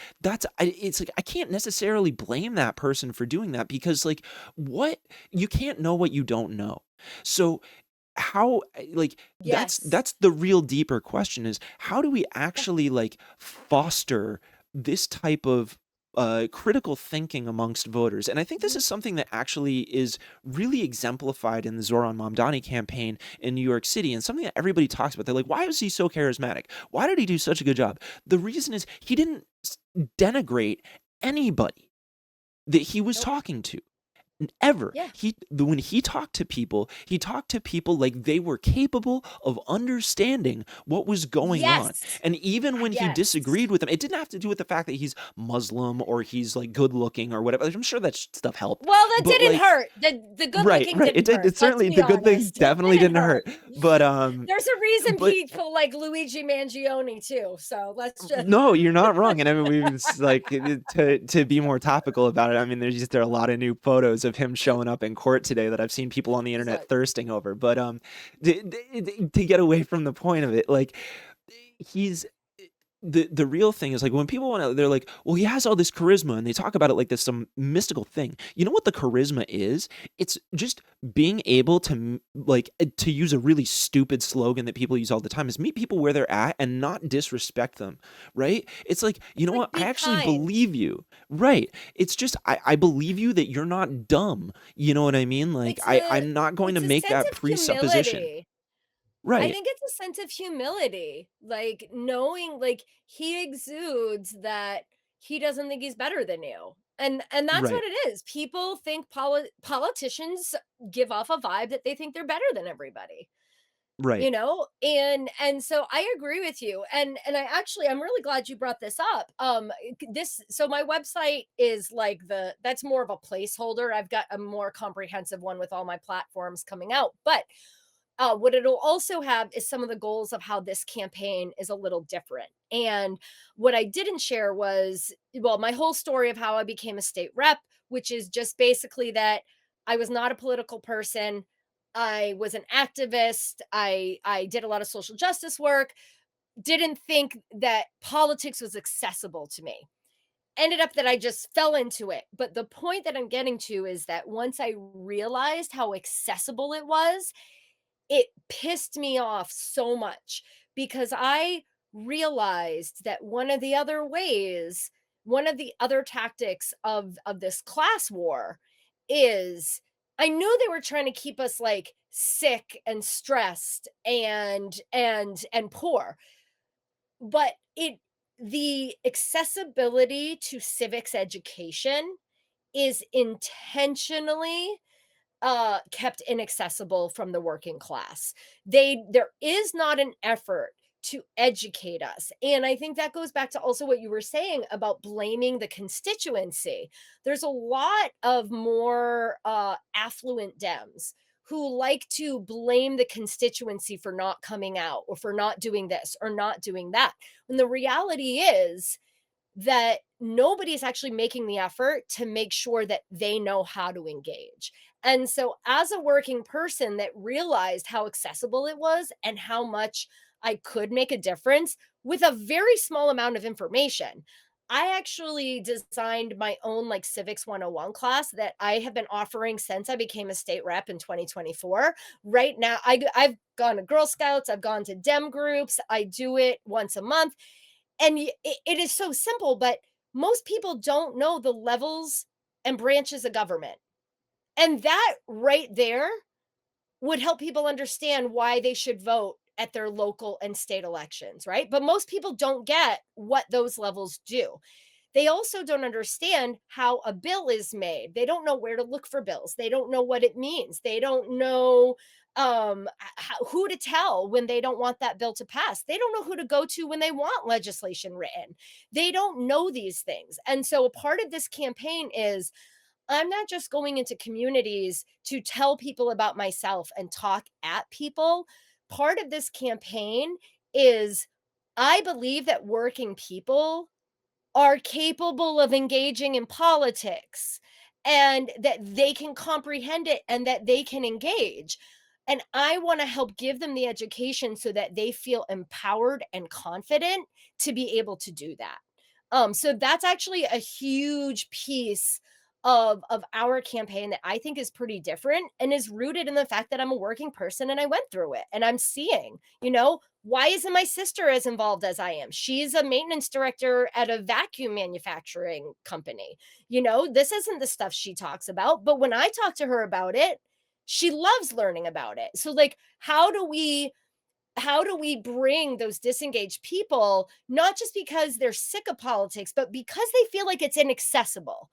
it's like I can't necessarily blame that person for doing that because like what you can't know what you don't know. So how like Yes. that's the real deeper question is how do we Yeah. actually like foster this type of critical thinking amongst voters? And I think this Mhm. is something that actually is really exemplified in the Zoran Mamdani campaign in New York City and something that everybody talks about. They're like, why was he so charismatic? Why did he do such a good job? The reason is he didn't denigrate anybody that he was Nope. talking to ever. Yeah. When he talked to people like they were capable of understanding what was going on. Yes. And even when he Yes. disagreed with them, it didn't have to do with the fact that he's Muslim or he's like good looking or whatever. I'm sure that stuff helped. Well, that But didn't like hurt. The good right, looking right. It didn't did hurt. it Let's certainly be the good things honest. It definitely didn't didn't hurt. hurt. But There's a reason but people like Luigi Mangione too. So let's just no, you're not wrong. And I mean, like to be more topical about it. I mean, there are a lot of new photos of him showing up in court today that I've seen people on the it's internet like, thirsting over. But to get away from the point of it, like he's the real thing is like when people want to, they're like, well, he has all this charisma, and they talk about it like this some mystical thing. You know what the charisma is? It's just being able to to use a really stupid slogan that people use all the time, is meet people where they're at and not disrespect them, right? It's like, you It's know like what? I be actually kind. believe you, right? It's just I believe you that you're not dumb. You know what I mean? Like It's a I'm not going to it's a make sense that of presupposition, humility. I right? think it's a sense of humility, like knowing like he exudes that he doesn't think he's better than you. And that's what Right. it is. People think politicians give off a vibe that they think they're better than everybody. Right. And so I agree with you. And I actually I'm really glad you brought this up. This so my website is like the that's more of a placeholder. I've got a more comprehensive one with all my platforms coming out. But what it'll also have is some of the goals of how this campaign is a little different. And what I didn't share was, well, my whole story of how I became a state rep, which is just basically that I was not a political person. I was an activist. I did a lot of social justice work. Didn't think that politics was accessible to me. Ended up that I just fell into it. But the point that I'm getting to is that once I realized how accessible it pissed me off so much because I realized that one of the other tactics of this class war is I knew they were trying to keep us like sick and stressed and poor, but it the accessibility to civics education is intentionally kept inaccessible from the working class. There is not an effort to educate us. And I think that goes back to also what you were saying about blaming the constituency. There's a lot of more affluent Dems who like to blame the constituency for not coming out or for not doing this or not doing that. When the reality is that nobody's actually making the effort to make sure that they know how to engage. And so, as a working person that realized how accessible it was and how much I could make a difference with a very small amount of information, I actually designed my own like Civics 101 class that I have been offering since I became a state rep in 2024. Right now, I've gone to Girl Scouts, I've gone to Dem groups, I do it once a month and it is so simple, but most people don't know the levels and branches of government. And that right there would help people understand why they should vote at their local and state elections, right? But most people don't get what those levels do. They also don't understand how a bill is made. They don't know where to look for bills. They don't know what it means. They don't know who to tell when they don't want that bill to pass. They don't know who to go to when they want legislation written. They don't know these things. And so a part of this campaign is I'm not just going into communities to tell people about myself and talk at people. Part of this campaign is I believe that working people are capable of engaging in politics and that they can comprehend it and that they can engage. And I want to help give them the education so that they feel empowered and confident to be able to do that. So that's actually a huge piece of our campaign that I think is pretty different and is rooted in the fact that I'm a working person and I went through it and I'm seeing, why isn't my sister as involved as I am? She's a maintenance director at a vacuum manufacturing company. This isn't the stuff she talks about, but when I talk to her about it, she loves learning about it. So like how do we bring those disengaged people not just because they're sick of politics but because they feel like it's inaccessible.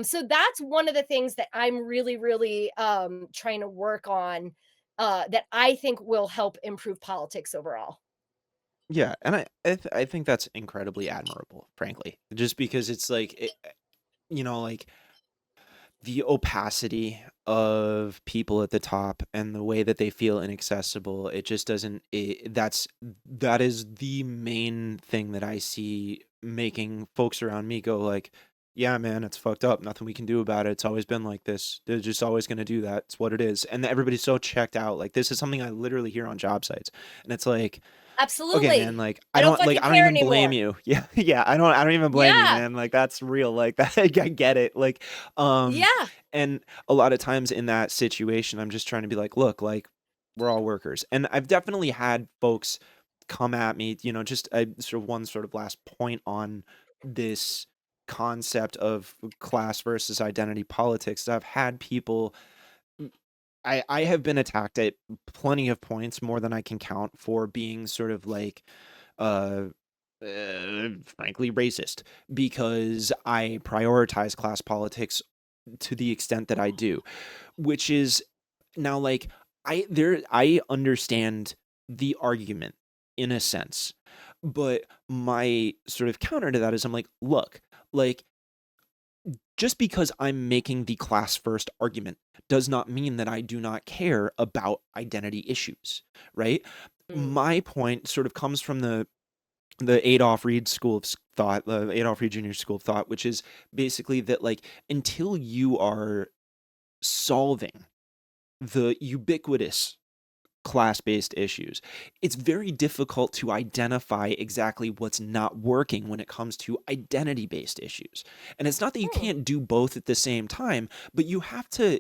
So that's one of the things that I'm really really trying to work on that I think will help improve politics overall. Yeah, and I think that's incredibly admirable, frankly. Just because it's like like the opacity of people at the top and the way that they feel inaccessible, it just doesn't that is the main thing that I see making folks around me go like, yeah, man, it's fucked up. Nothing we can do about it. It's always been like this. They're just always going to do that. It's what it is. And everybody's so checked out. Like this is something I literally hear on job sites. And it's like Okay, man, Absolutely. like I don't like fucking I don't care even blame anymore. you. Yeah, yeah, I don't even blame you, Yeah. man. Like that's real. Like that I get it. Like um Yeah. and a lot of times in that situation I'm just trying to be like, look, like we're all workers. And I've definitely had folks come at me, just sort of one sort of last point on this concept of class versus identity politics. I've had people I have been attacked at plenty of points, more than I can count, for being sort of like uh, frankly racist because I prioritize class politics to the extent that I do, which is now like I understand the argument in a sense, but my sort of counter to that is I'm like, look, like just because I'm making the class first argument does not mean that I do not care about identity issues, right? Mm. My point sort of comes from the Adolph Reed school of thought, the Adolph Reed Jr. school of thought, which is basically that like until you are solving the ubiquitous class-based issues, it's very difficult to identify exactly what's not working when it comes to identity-based issues. And it's not that you Hmm. can't do both at the same time, but you have to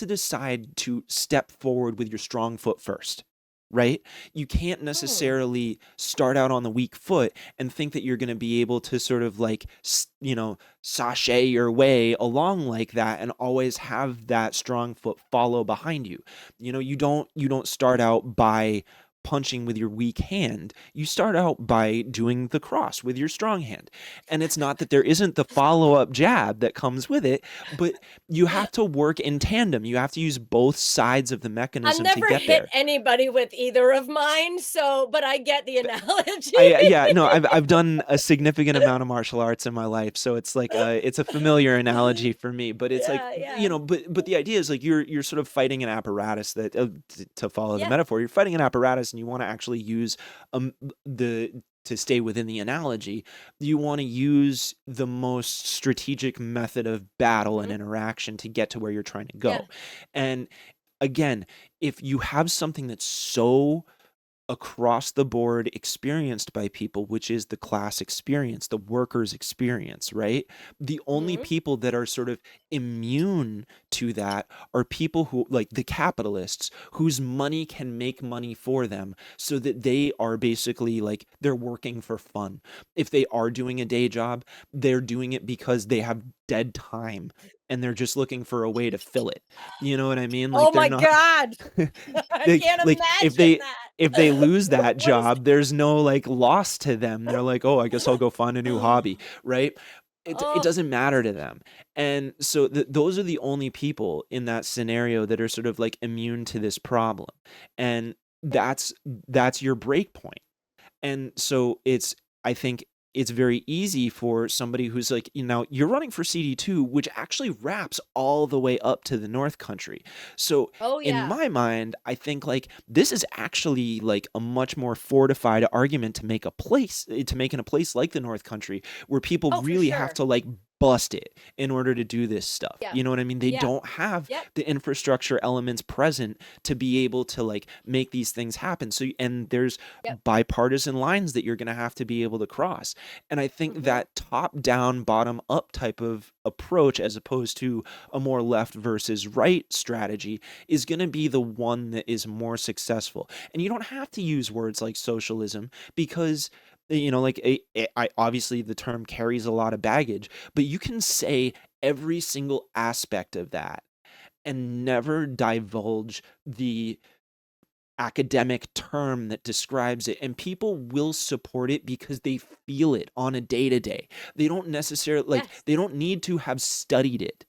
decide to step forward with your strong foot first, right? You can't Hmm. necessarily start out on the weak foot and think that you're going to be able to sort of like sashay your way along like that and always have that strong foot follow behind you. You don't start out by punching with your weak hand. You start out by doing the cross with your strong hand. And it's not that there isn't the follow-up jab that comes with it, but you have to work in tandem. You have to use both sides of the I've mechanism to never get hit there. anybody with either of mine, so but I get the analogy. Yeah, no, I've done a significant amount of martial arts in my life, so it's like it's a familiar analogy for me. But it's like Yeah, yeah. but the idea is like you're sort of fighting an apparatus that to follow the Yeah. metaphor, you're fighting an apparatus, and you want to actually use um the to stay within the analogy, you want to use the most strategic method of battle and Mhm. interaction to get to where you're trying to Yeah. go. And again, if you have something that's so across the board experienced by people, which is the class experience, the workers experience, right? The only Mhm. people that are sort of immune to that are people who, like the capitalists, whose money can make money for them so that they are basically like they're working for fun. If they are doing a day job, they're doing it because they have dead time and they're just looking for a way to fill it. You know what I mean? Oh Like they're my not god. I can't like imagine that. if they lose that What is job, there's no like loss to them. They're like, "Oh, I guess I'll go find a new hobby," right? It Oh, doesn't matter to them. And so those are the only people in that scenario that are sort of like immune to this problem. And yeah. that's your break point. And so I think it's very easy for somebody who's like, you're running for CD2, which actually wraps all the way up to the North Country. So Oh, in yeah. my mind, I think like this is actually like a much more fortified argument to make in a place like the North Country where people Oh, for really have sure. to like bust it in order to do this stuff. Yeah. You know what I mean? They Yeah. don't have Yep. the infrastructure elements present to be able to like make these things happen. So and there's Yep. bipartisan lines that you're going to have to be able to cross. And I think Mhm. that top down, bottom up type of approach, as opposed to a more left versus right strategy, is going to be the one that is more successful. And you don't have to use words like socialism because like I obviously the term carries a lot of baggage, but you can say every single aspect of that and never divulge the academic term that describes it, and people will support it because they feel it on a day to day. They don't necessarily like Yes. they don't need to have studied it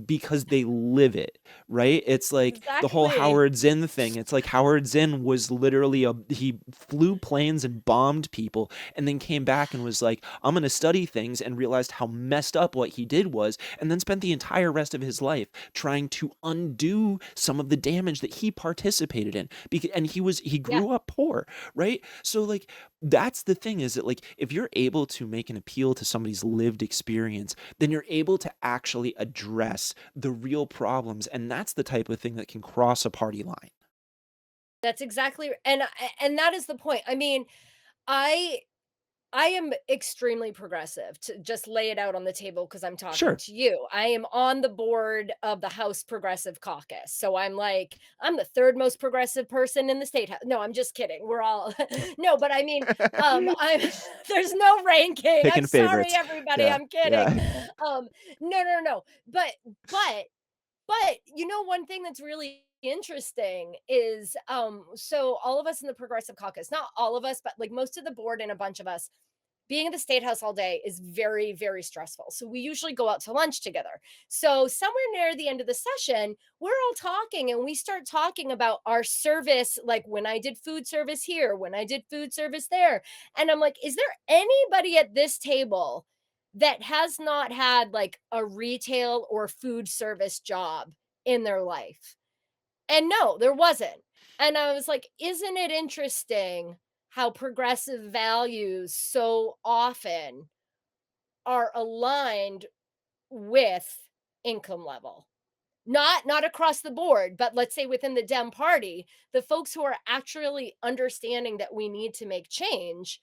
because they live it, right? It's like the whole Exactly. Howard Zinn thing. It's like Howard Zinn was literally he flew planes and bombed people and then came back and was like, I'm going to study things, and realized how messed up what he did was, and then spent the entire rest of his life trying to undo some of the damage that he participated in. And he Yeah. grew up poor, right? So like that's the thing, is that like if you're able to make an appeal to somebody's lived experience, then you're able to actually address the real problems. And that's the type of thing that can cross a party line. That's exactly and that is the point. I mean, I I am extremely progressive to just lay it out on the table because I'm talking Sure. to you. I am on the board of the House Progressive Caucus. So I'm like, I'm the third most progressive person in the state house. No, I'm just kidding. We're all no, but I mean, I'm there's no ranking. I'm Picking sorry, favorites. everybody. Yeah. I'm kidding. Yeah. No, no, no. But one thing that's really interesting is so all of us in the progressive caucus, not all of us, but like most of the board and a bunch of us being in the state house all day is very, very stressful. So we usually go out to lunch together. So somewhere near the end of the session, we're all talking and we start talking about our service, like when I did food service here, when I did food service there. And I'm like, is there anybody at this table that has not had like a retail or food service job in their life? And no, there wasn't. And I was like, isn't it interesting how progressive values so often are aligned with income level? Not across the board, but let's say within the Dem party, the folks who are actually understanding that we need to make change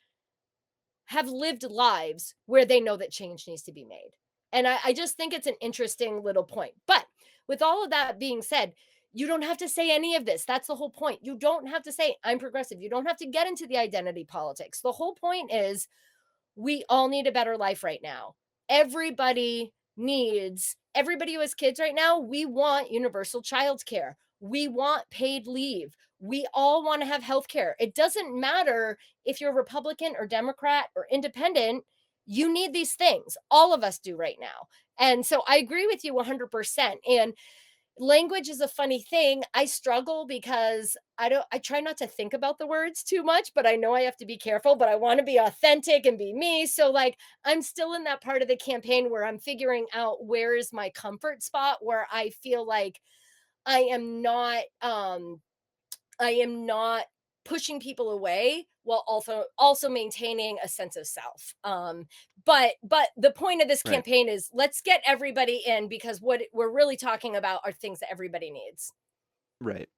have lived lives where they know that change needs to be made. And I just think it's an interesting little point. But with all of that being said, you don't have to say any of this. That's the whole point. You don't have to say, I'm progressive. You don't have to get into the identity politics. The whole point is we all need a better life right now. Everybody who has kids right now, we want universal childcare. We want paid leave. We all want to have health care. It doesn't matter if you're Republican or Democrat or independent, you need these things. All of us do right now. And so I agree with you 100%. And language is a funny thing. I struggle because I try not to think about the words too much, but I know I have to be careful, but I want to be authentic and be me. So like I'm still in that part of the campaign where I'm figuring out where is my comfort spot where I feel like I am not I am not pushing people away while also maintaining a sense of self. But the point of this Right. campaign is let's get everybody in because what we're really talking about are things that everybody needs. Right.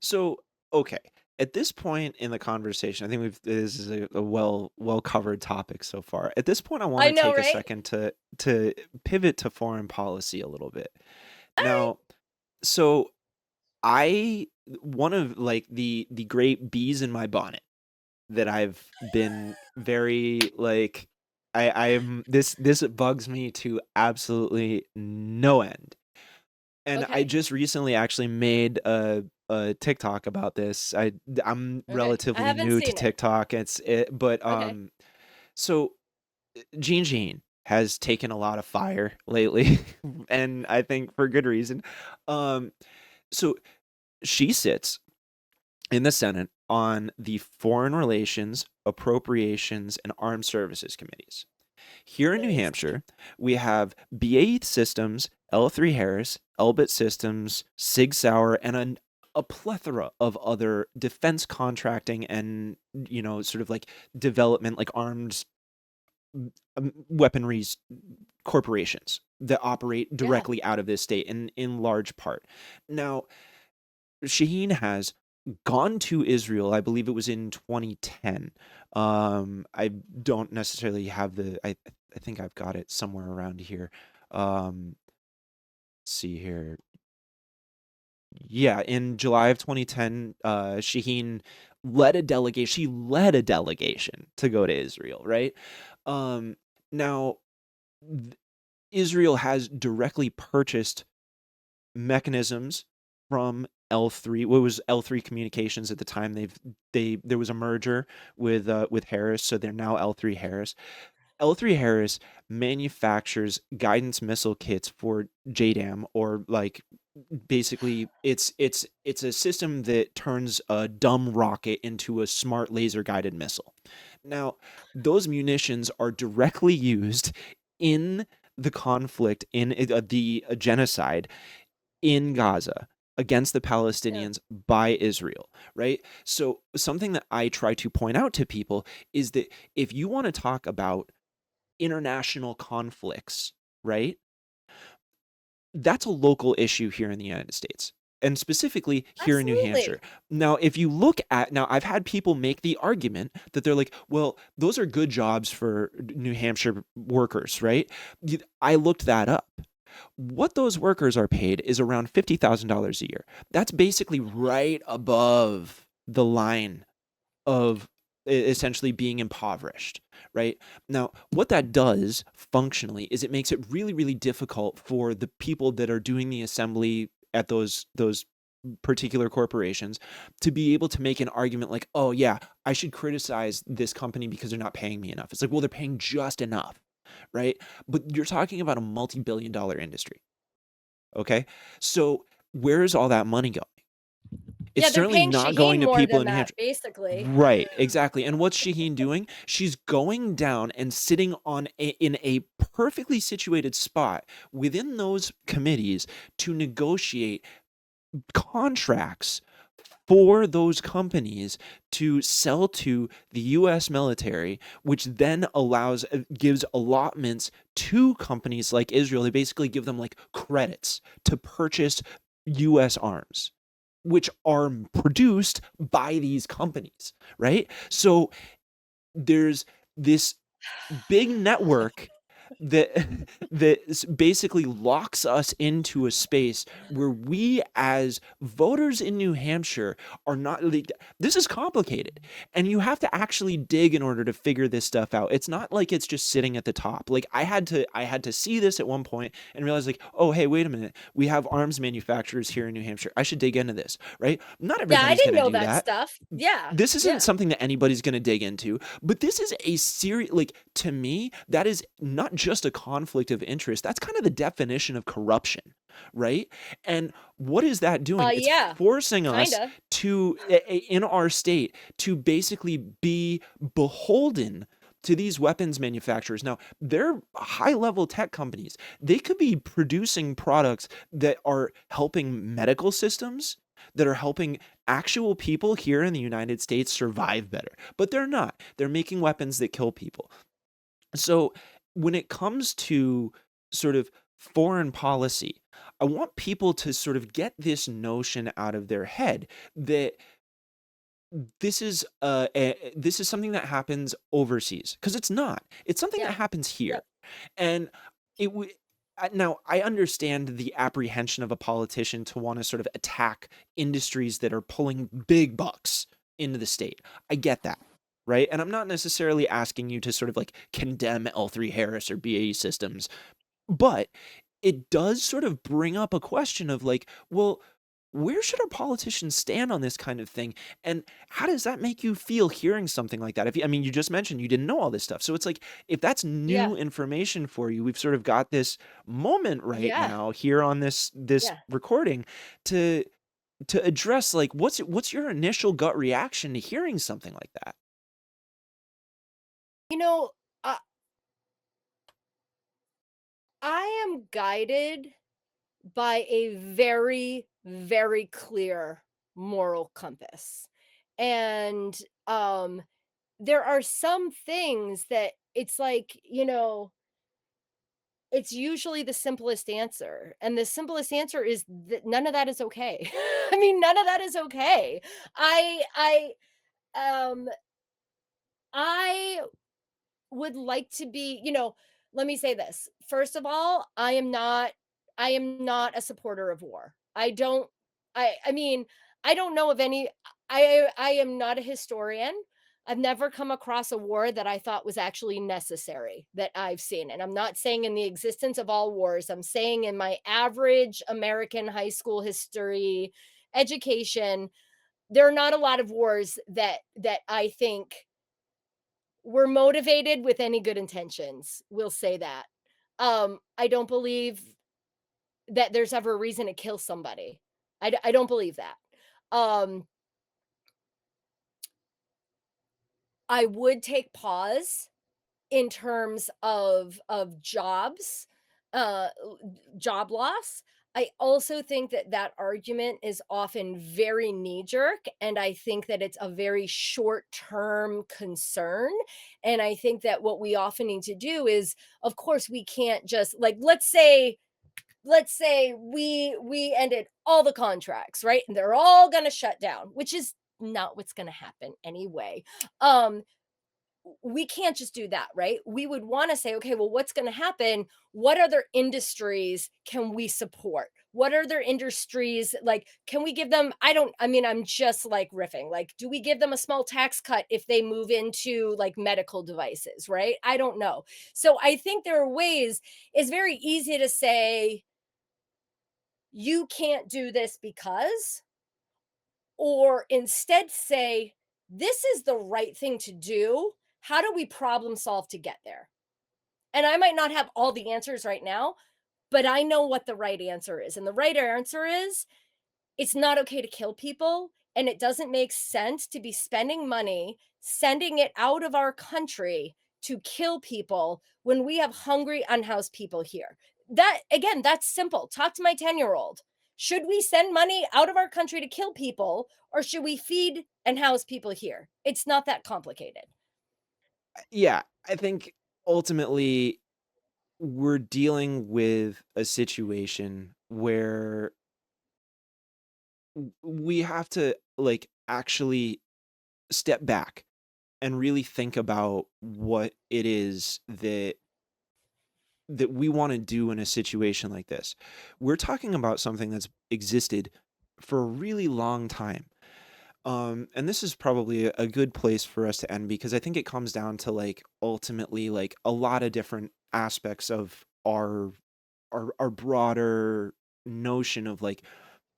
So, okay. At this point in the conversation, I think this is a well covered topic so far. At this point, I want I to know, take a right? second to pivot to foreign policy a little bit. All right. Now, so I one of like the great bees in my bonnet that I've been very like I'm this bugs me to absolutely no end. And I Okay. just recently actually made a TikTok about this. I'm Okay. I relatively haven't new to seen it. TikTok. But Okay. so Jean has taken a lot of fire lately, and I think for good reason. Um, so she sits in the Senate on the Foreign Relations, Appropriations, and Armed Services committees. Here in New Nice. Hampshire, we have BAE Systems, L3 Harris, Elbit Systems, Sig Sauer, and a plethora of other defense contracting and, sort of like development, like arms weaponry corporations that operate Yeah. directly out of this state in large part. Now, Shaheen has gone to Israel. I believe it was in 2010. I don't necessarily have I think I've got it somewhere around here. Let's see here. Yeah, in July of 2010, Shaheen led a delegation. She led a delegation to go to Israel, right? Um, now, th- Israel has directly purchased mechanisms from L3. What was L3 Communications at the time? There was a merger with Harris, so they're now L3 Harris. L3 Harris manufactures guidance missile kits for JDAM, or like basically it's a system that turns a dumb rocket into a smart laser guided missile. Now, those munitions are directly used in the conflict, in the genocide in Gaza against the Yeah. Palestinians by Israel, right? So, something that I try to point out to people is that if you want to talk about international conflicts, right? That's a local issue here in the United States. and specifically here in New Hampshire. Absolutely. Now, if you look at now, I've had people make the argument that they're like, well, those are good jobs for New Hampshire workers, right? I looked that up. What those workers are paid is around $50,000 a year. That's basically right above the line of essentially being impoverished, right? Now, what that does functionally is it makes it really, really difficult for the people that are doing the assembly at those particular corporations to be able to make an argument like, oh yeah, I should criticize this company because they're not paying me enough. It's like, well, they're paying just enough, right? But you're talking about a multi-billion dollar industry. Okay. So where's all that money going? It's Yeah, they're certainly paying not going Shaheen to more people than in New that, Hampshire. basically. Right, exactly. And what's Shaheen doing? She's going down and sitting in a perfectly situated spot within those committees to negotiate contracts for those companies to sell to the US military, which then gives allotments to companies like Israel. They basically give them like credits to purchase US arms, which are produced by these companies, right? So there's this big network that basically locks us into a space where we as voters in New Hampshire are not like, this is complicated, and you have to actually dig in order to figure this stuff out. It's not like it's just sitting at the top. Like I had to see this at one point and realize like, oh hey, wait a minute, we have arms manufacturers here in New Hampshire, I should dig into this, right? Not Yeah, I everybody's didn't going to know do that that. stuff. Yeah, This isn't yeah, something that anybody's going to dig into, but this is a serious, like, to me, that is not just a conflict of interest. That's kind of the definition of corruption, right? And what is that doing? It's yeah, forcing us kinda. to, in our state, to basically be beholden to these weapons manufacturers. Now, they're high level tech companies. They could be producing products that are helping medical systems, that are helping actual people here in the United States survive better. But they're not. They're making weapons that kill people. So when it comes to sort of foreign policy, I want people to sort of get this notion out of their head that this is something that happens overseas, because it's not. It's something that Yeah, happens here. yep, And it would now I understand the apprehension of a politician to want to sort of attack industries that are pulling big bucks into the state. I get that. Right. And I'm not necessarily asking you to sort of like condemn L3 Harris or BAE Systems, but it does sort of bring up a question of like, well, where should our politicians stand on this kind of thing? And how does that make you feel hearing something like that? If you, I mean, you just mentioned you didn't know all this stuff. So it's like, if that's yeah, new information for you, we've sort of got this moment right yeah, now here on this yeah. recording to address like what's your initial gut reaction to hearing something like that? You know, I I am guided by a very, very clear moral compass. And there are some things that it's like, it's usually the simplest answer. And the simplest answer is that none of that is okay. I mean, none of that is okay. I I would like to be, let me say this. First of all, I am not a supporter of war. I mean, I don't know of any. I am not a historian. I've never come across a war that I thought was actually necessary that I've seen. And I'm not saying in the existence of all wars. I'm saying in my average American high school history education, there are not a lot of wars that I think were motivated with any good intentions. We'll say that. I don't believe that there's ever a reason to kill somebody. I don't believe that. Um, I would take pause in terms of jobs, job loss. I also think that that argument is often very knee jerk, and I think that it's a very short term concern. And I think that what we often need to do is, of course, we can't just like, let's say let's say we ended all the contracts, right? And they're all going to shut down, which is not what's going to happen anyway. Um we can't just do that, right? We would want to say, okay, well, what's going to happen? What other industries can we support? What other industries, like, can we give them? I mean, I'm just like riffing. Like, do we give them a small tax cut if they move into like medical devices, right? I don't know. So I think there are ways, it's very easy to say, you can't do this because, or instead say, this is the right thing to do. How do we problem solve to get there? And I might not have all the answers right now, but I know what the right answer is. And the right answer is, it's not okay to kill people. And it doesn't make sense to be spending money sending it out of our country to kill people when we have hungry, unhoused people here. That, again, that's simple. Talk to my 10-year-old. Should we send money out of our country to kill people, or should we feed and house people here? It's not that complicated. Yeah, I think ultimately we're dealing with a situation where we have to like actually step back and really think about what it is that we want to do in a situation like this. We're talking about something that's existed for a really long time. And this is probably a good place for us to end because I think it comes down to like ultimately like a lot of different aspects of our broader notion of like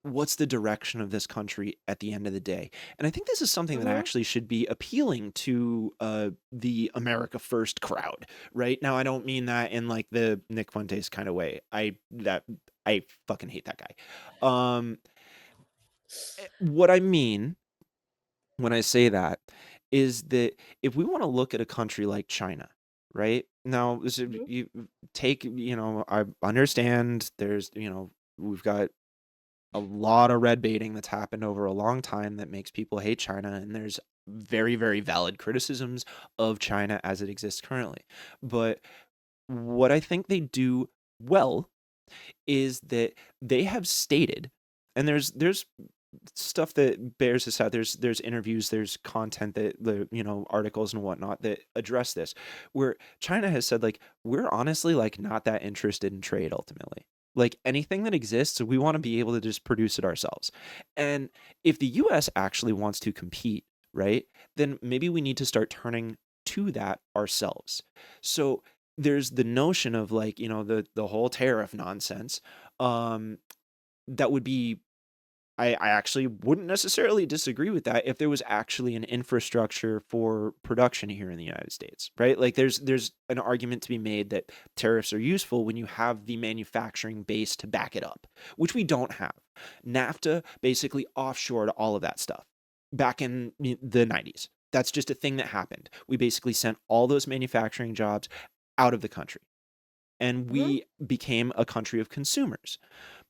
what's the direction of this country at the end of the day. And I think this is something that Mhm. actually should be appealing to the America First crowd. Right now, I don't mean that in like the Nick Fuentes kind of way. I fucking hate that guy. What I mean when I say that is that if we want to look at a country like China, right? Now, Mhm. you take, I understand there's, we've got a lot of red baiting that's happened over a long time that makes people hate China, and there's very, very valid criticisms of China as it exists currently. But what I think they do well is that they have stated, and there's stuff that bears this out. There's interviews, there's content that the articles and whatnot that address this, where China has said like we're honestly like not that interested in trade ultimately. Like anything that exists, we want to be able to just produce it ourselves. And if the U.S. actually wants to compete, right, then maybe we need to start turning to that ourselves. So there's the notion of like the whole tariff nonsense. Um, that would be I actually wouldn't necessarily disagree with that if there was actually an infrastructure for production here in the United States, right? Like there's an argument to be made that tariffs are useful when you have the manufacturing base to back it up, which we don't have. NAFTA basically offshored all of that stuff back in the 90s. That's just a thing that happened. We basically sent all those manufacturing jobs out of the country and Mhm. we became a country of consumers.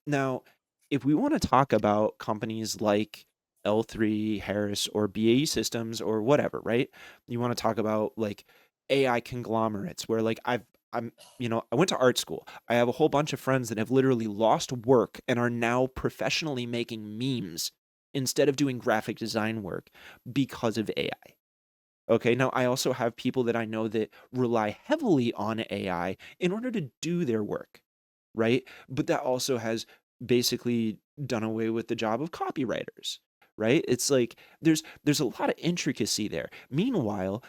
Now, if we want to talk about companies like L3 Harris or BAE Systems or whatever, right? You want to talk about like AI conglomerates where like I went to art school. I have a whole bunch of friends that have literally lost work and are now professionally making memes instead of doing graphic design work because of AI. Okay, now I also have people that I know that rely heavily on AI in order to do their work, right? But that also has basically done away with the job of copywriters, right? It's like there's a lot of intricacy there. Meanwhile,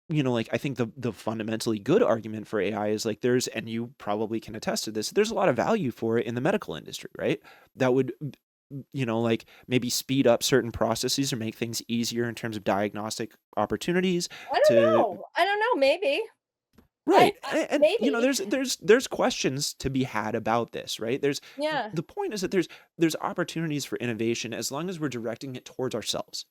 like I think the fundamentally good argument for AI is like there's and you probably can attest to this. There's a lot of value for it in the medical industry, right? That would like maybe speed up certain processes or make things easier in terms of diagnostic opportunities I don't to know. I don't know. Maybe. right. I And maybe. there's questions to be had about this, right? There's Yeah. the point is that there's opportunities for innovation as long as we're directing it towards ourselves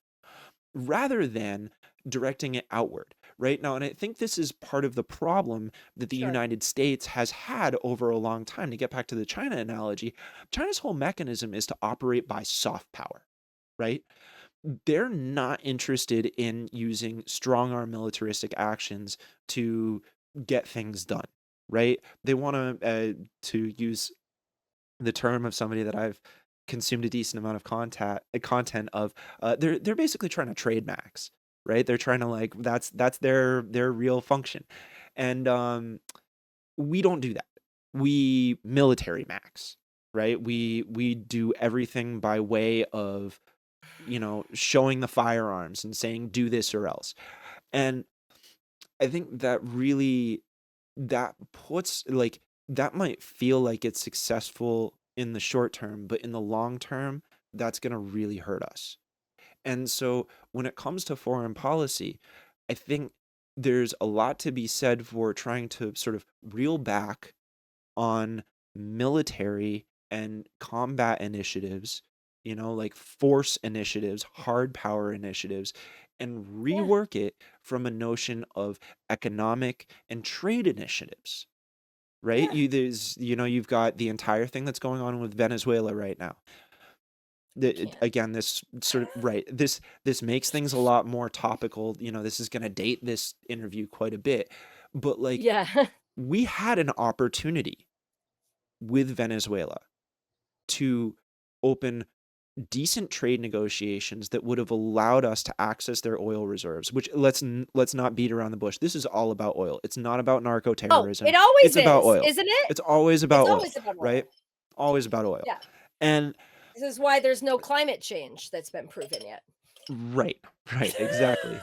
rather than directing it outward, right? Now, and I think this is part of the problem that the Sure. United States has had over a long time. To get back to the China analogy, China's whole mechanism is to operate by soft power, right? They're not interested in using strong arm militaristic actions to get things done, right? They want to use the term of somebody that I've consumed a decent amount of content of, they're basically trying to trade max, right? They're trying to like that's their real function, and we don't do that. We military max, right? We do everything by way of, showing the firearms and saying do this or else. And I think that really, that puts like, that might feel like it's successful in the short term, but in the long term, that's going to really hurt us. And so when it comes to foreign policy, I think there's a lot to be said for trying to sort of reel back on military and combat initiatives, like force initiatives, hard power initiatives, and Yeah. rework it from a notion of economic and trade initiatives, right? Yeah. You've got the entire thing that's going on with Venezuela right now. Can't. Again, this sort of, right, this makes things a lot more topical. This is going to date this interview quite a bit, but like, Yeah. we had an opportunity with Venezuela to open decent trade negotiations that would have allowed us to access their oil reserves, which, let's not beat around the bush. This is all about oil. It's not about narco Oh, terrorism. it always It's about is, oil. isn't it? It's always It's about always oil, about right? oil. Always about oil. Yeah. And This is why there's no climate change that's been proven yet. right, right, exactly.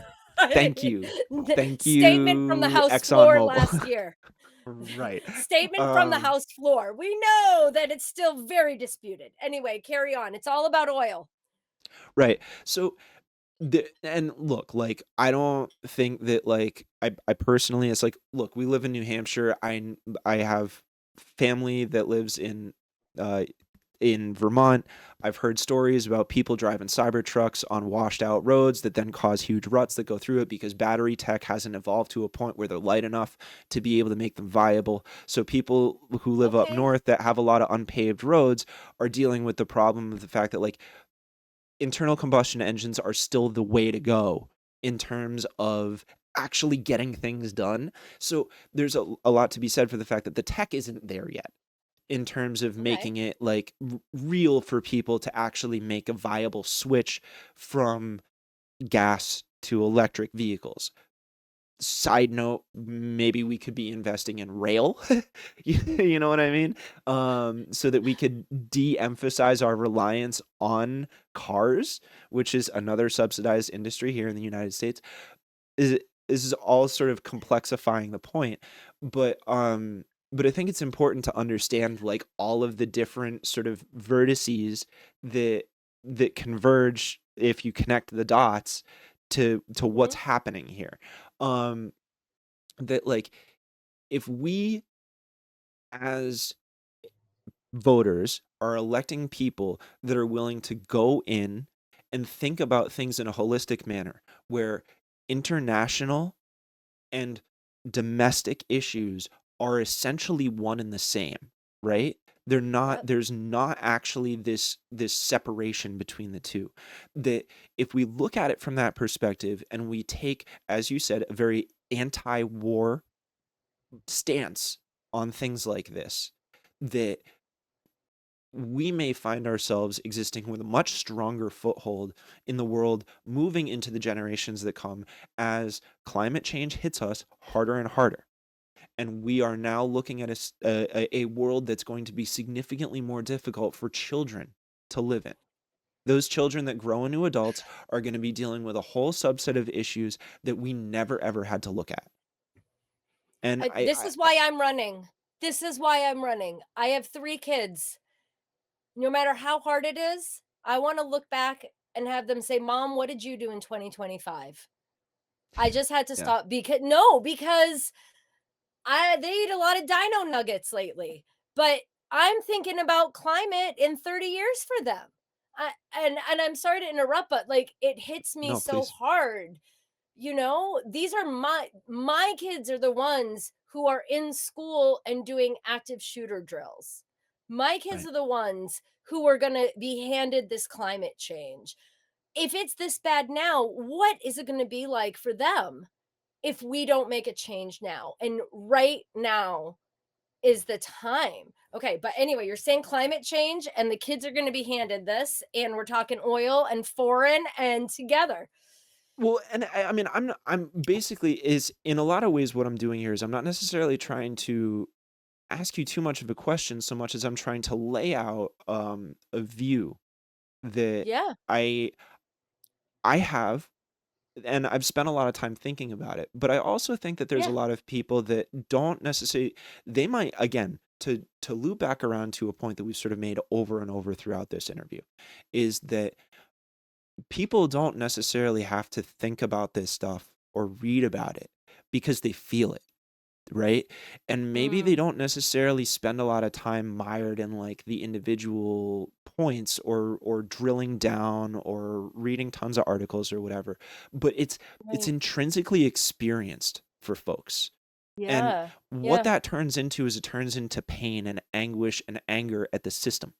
Thank you. Thank Statement from the you, House floor last ExxonMobil. year. Right. Statement from the Um, House floor. We know that it's still very disputed. Anyway, carry on. It's all about oil. right. So, and look, like, I don't think that, like, I personally, it's like, look, we live in New Hampshire. I have family that lives uh in Vermont. I've heard stories about people driving cyber trucks on washed out roads that then cause huge ruts that go through it because battery tech hasn't evolved to a point where they're light enough to be able to make them viable. So people who live up Okay. north that have a lot of unpaved roads are dealing with the problem of the fact that, like, internal combustion engines are still the way to go in terms of actually getting things done. So there's a lot to be said for the fact that the tech isn't there yet in terms of Okay. making it like real for people to actually make a viable switch from gas to electric vehicles. Side note, maybe we could be investing in rail. You know what I mean? So that we could de-emphasize our reliance on cars, which is another subsidized industry here in the United States. Is This is all sort of complexifying the point, but I think it's important to understand like all of the different sort of vertices that converge if you connect the dots to what's Mhm. happening here. Um, that like, if we as voters are electing people that are willing to go in and think about things in a holistic manner, where international and domestic issues are essentially one and the same, right? They're not Yep. There's not actually this separation between the two. That if we look at it from that perspective and we take, as you said, a very anti-war stance on things like this, that we may find ourselves existing with a much stronger foothold in the world moving into the generations that come as climate change hits us harder and harder. And we are now looking at a world that's going to be significantly more difficult for children to live in. Those children that grow into adults are going to be dealing with a whole subset of issues that we never ever had to look at. And This is why I'm running. This is why I'm running. I have 3 kids. No matter how hard it is, I wanna look back and have them say, "Mom, what did you do in 2025?" I just had to yeah, stop because they eat a lot of dino nuggets lately, but I'm thinking about climate in 30 years for them. And I'm sorry to interrupt, but, like, it hits me no, so please, hard, these are my kids are the ones who are in school and doing active shooter drills. My kids right. are the ones who are going to be handed this climate change. If it's this bad now, what is it going to be like for them if we don't make a change now? And right now, is the time. Okay, but anyway, you're saying climate change and the kids are gonna be handed this, and we're talking oil and foreign and together. Well, and I mean, I'm basically is in a lot of ways what I'm doing here is I'm not necessarily trying to ask you too much of a question so much as I'm trying to lay out a view that Yeah, I I have, and I've spent a lot of time thinking about it. But I also think that there's a yeah, lot of people that don't necessarily, they might, again, to loop back around to a point that we've sort of made over and over throughout this interview, is that people don't necessarily have to think about this stuff or read about it because they feel it, right? And maybe they mm, don't necessarily spend a lot of time mired in like the individual points or drilling down or reading tons of articles or whatever, but it's right. intrinsically experienced for folks. And Yeah, what yeah, that turns into is it turns into pain and anguish and anger at the system.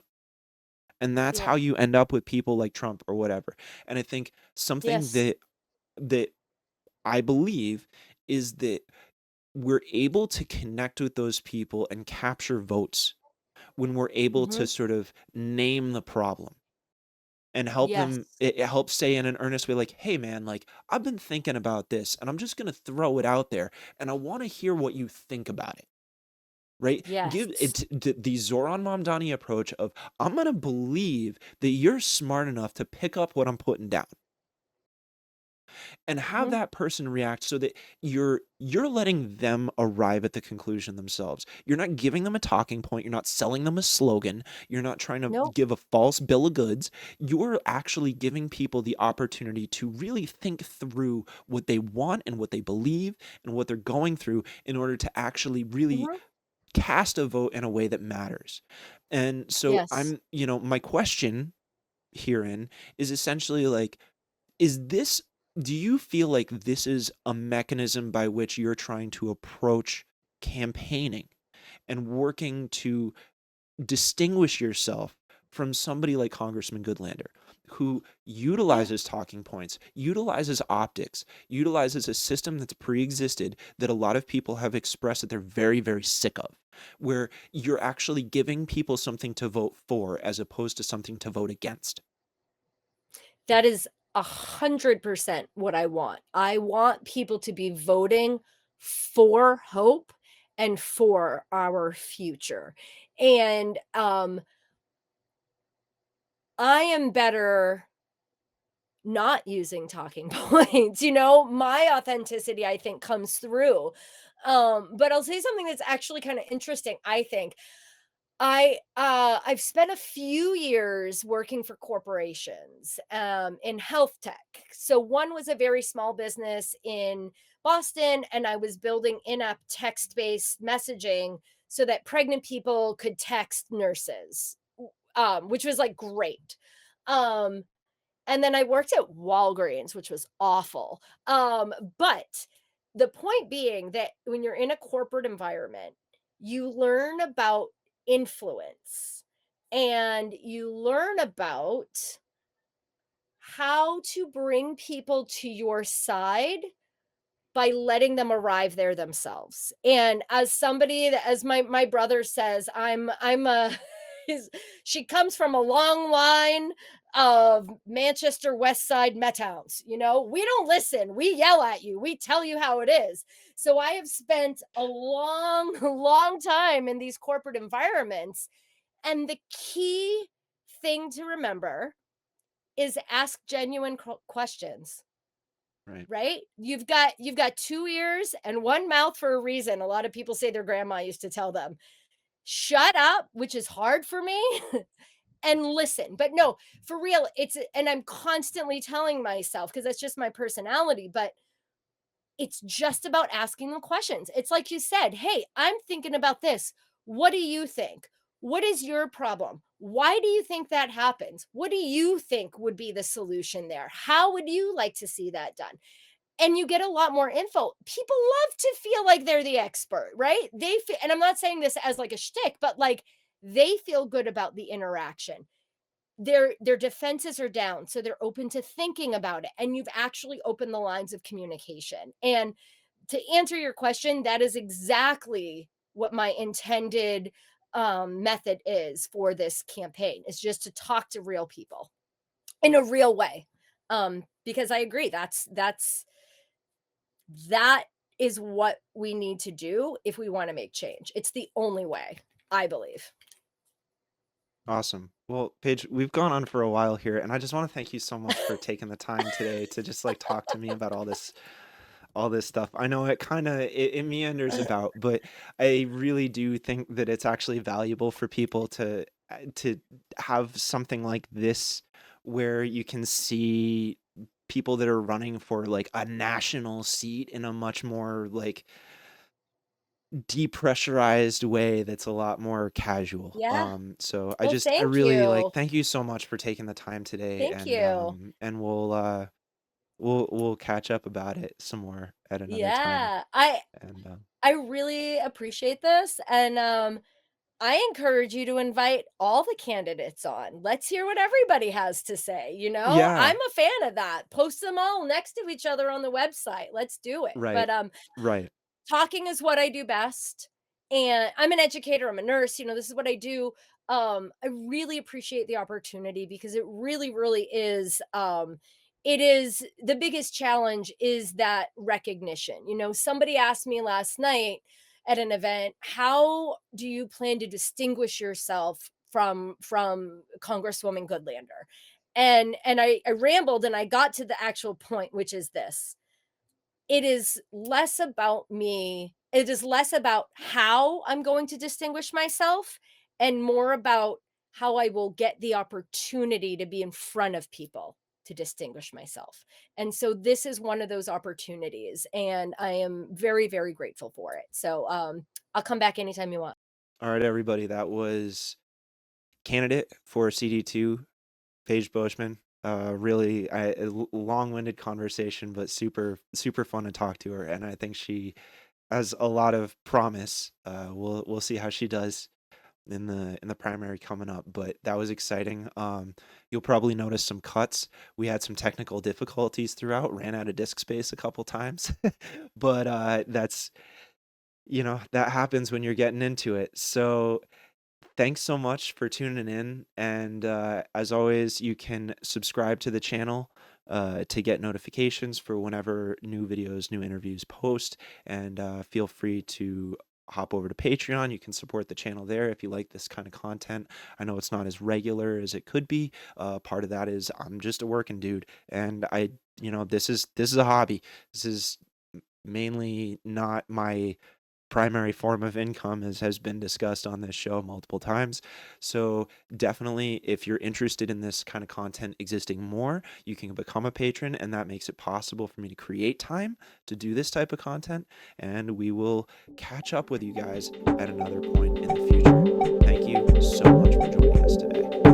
And that's yeah, how you end up with people like Trump or whatever. And I think something yes, that I believe is that we're able to connect with those people and capture votes when we're able to mhm, sort of name the problem and help yes, them. It helps say in an earnest way, like, hey man, like I've been thinking about this and I'm just going to throw it out there and I want to hear what you think about it. Right? Give yes, it the Zoran Mamdani approach of I'm going to believe that you're smart enough to pick up what I'm putting down and have mhm, that person react so that you're letting them arrive at the conclusion themselves. You're not giving them a talking point, you're not selling them a slogan, you're not trying to nope, give a false bill of goods. You're actually giving people the opportunity to really think through what they want and what they believe and what they're going through in order to actually really mhm, cast a vote in a way that matters. And so yes, my question herein is essentially like, is this, do you feel like this is a mechanism by which you're trying to approach campaigning and working to distinguish yourself from somebody like Congressman Goodlander, who yeah. utilizes talking points, utilizes optics, utilizes a system that's pre-existed that a lot of people have expressed that they're very, very sick of, where you're actually giving people something to vote for as opposed to something to vote against? That is 100% what I want. I want people to be voting for hope and for our future. And I am better not using talking points. My authenticity I think comes through. But I'll say something that's actually kind of interesting, I think. I've spent a few years working for corporations in health tech. So one was a very small business in Boston, and I was building in-app text-based messaging so that pregnant people could text nurses, which was like great. Um, and then I worked at Walgreens, which was awful. But the point being that when you're in a corporate environment, you learn about influence and you learn about how to bring people to your side by letting them arrive there themselves. And as somebody that, as my brother says, I'm a his she comes from a long line of Manchester West Side Metowns. We don't listen. We yell at you. We tell you how it is. So I have spent a long, long time in these corporate environments. And the key thing to remember is ask genuine questions. Right. Right? You've got 2 ears and 1 mouth for a reason. A lot of people say their grandma used to tell them, "Shut up," which is hard for me, and listen. But no, for real, and I'm constantly telling myself because that's just my personality, but it's just about asking them questions. It's like you said, "Hey, I'm thinking about this. What do you think? What is your problem? Why do you think that happens? What do you think would be the solution there? How would you like to see that done?" And you get a lot more info. People love to feel like they're the expert, right? And I'm not saying this as like a shtick, but like they feel good about the interaction. Their defenses are down, so they're open to thinking about it. And you've actually opened the lines of communication. And to answer your question, that is exactly what my intended method is for this campaign, is just to talk to real people in a real way. Because I agree, that is what we need to do if we want to make change. It's the only way, I believe. Awesome. Well, Paige, we've gone on for a while here, and I just want to thank you so much for taking the time today to just like talk to me about all this stuff. I know it kind of it meanders about, but I really do think that it's actually valuable for people to have something like this where you can see people that are running for like a national seat in a much more like depressurized way that's a lot more casual. Yeah. So Well, I thank really like you. thank you so much for taking the time today, Thank you. and we'll catch up about it some more at another time. Yeah. And I really appreciate this, and I encourage you to invite all the candidates on. Let's hear what everybody has to say, you know? yeah, I'm a fan of that. Post them all next to each other on the website. Let's do it. right, But right. talking is what I do best, and I'm an educator, I'm a nurse, this is what I do. I really appreciate the opportunity because it really, really is, it is the biggest challenge is that recognition. Somebody asked me last night at an event, "How do you plan to distinguish yourself from Congresswoman Goodlander?" And I rambled and I got to the actual point, which is this: it is less about me. It is less about how I'm going to distinguish myself and more about how I will get the opportunity to be in front of people to distinguish myself. And so this is one of those opportunities, and I am very, very grateful for it. So I'll come back anytime you want. All right, everybody. That was candidate for CD2, Paige Beauchemin. Really, long-winded conversation, but super fun to talk to her, and I think she has a lot of promise. We'll see how she does in the primary coming up, but that was exciting. You'll probably notice some cuts. We had some technical difficulties throughout, ran out of disk space a couple times, but that's that happens when you're getting into it. So thanks so much for tuning in, and as always, you can subscribe to the channel to get notifications for whenever new videos, new interviews post, and feel free to hop over to Patreon. You can support the channel there if you like this kind of content. I know it's not as regular as it could be. Part of that is I'm just a working dude, and this is a hobby. This is mainly not my primary form of income, as has been discussed on this show multiple times. So definitely, if you're interested in this kind of content existing more, you can become a patron, and that makes it possible for me to create time to do this type of content, and we will catch up with you guys at another point in the future. Thank you so much for joining us today.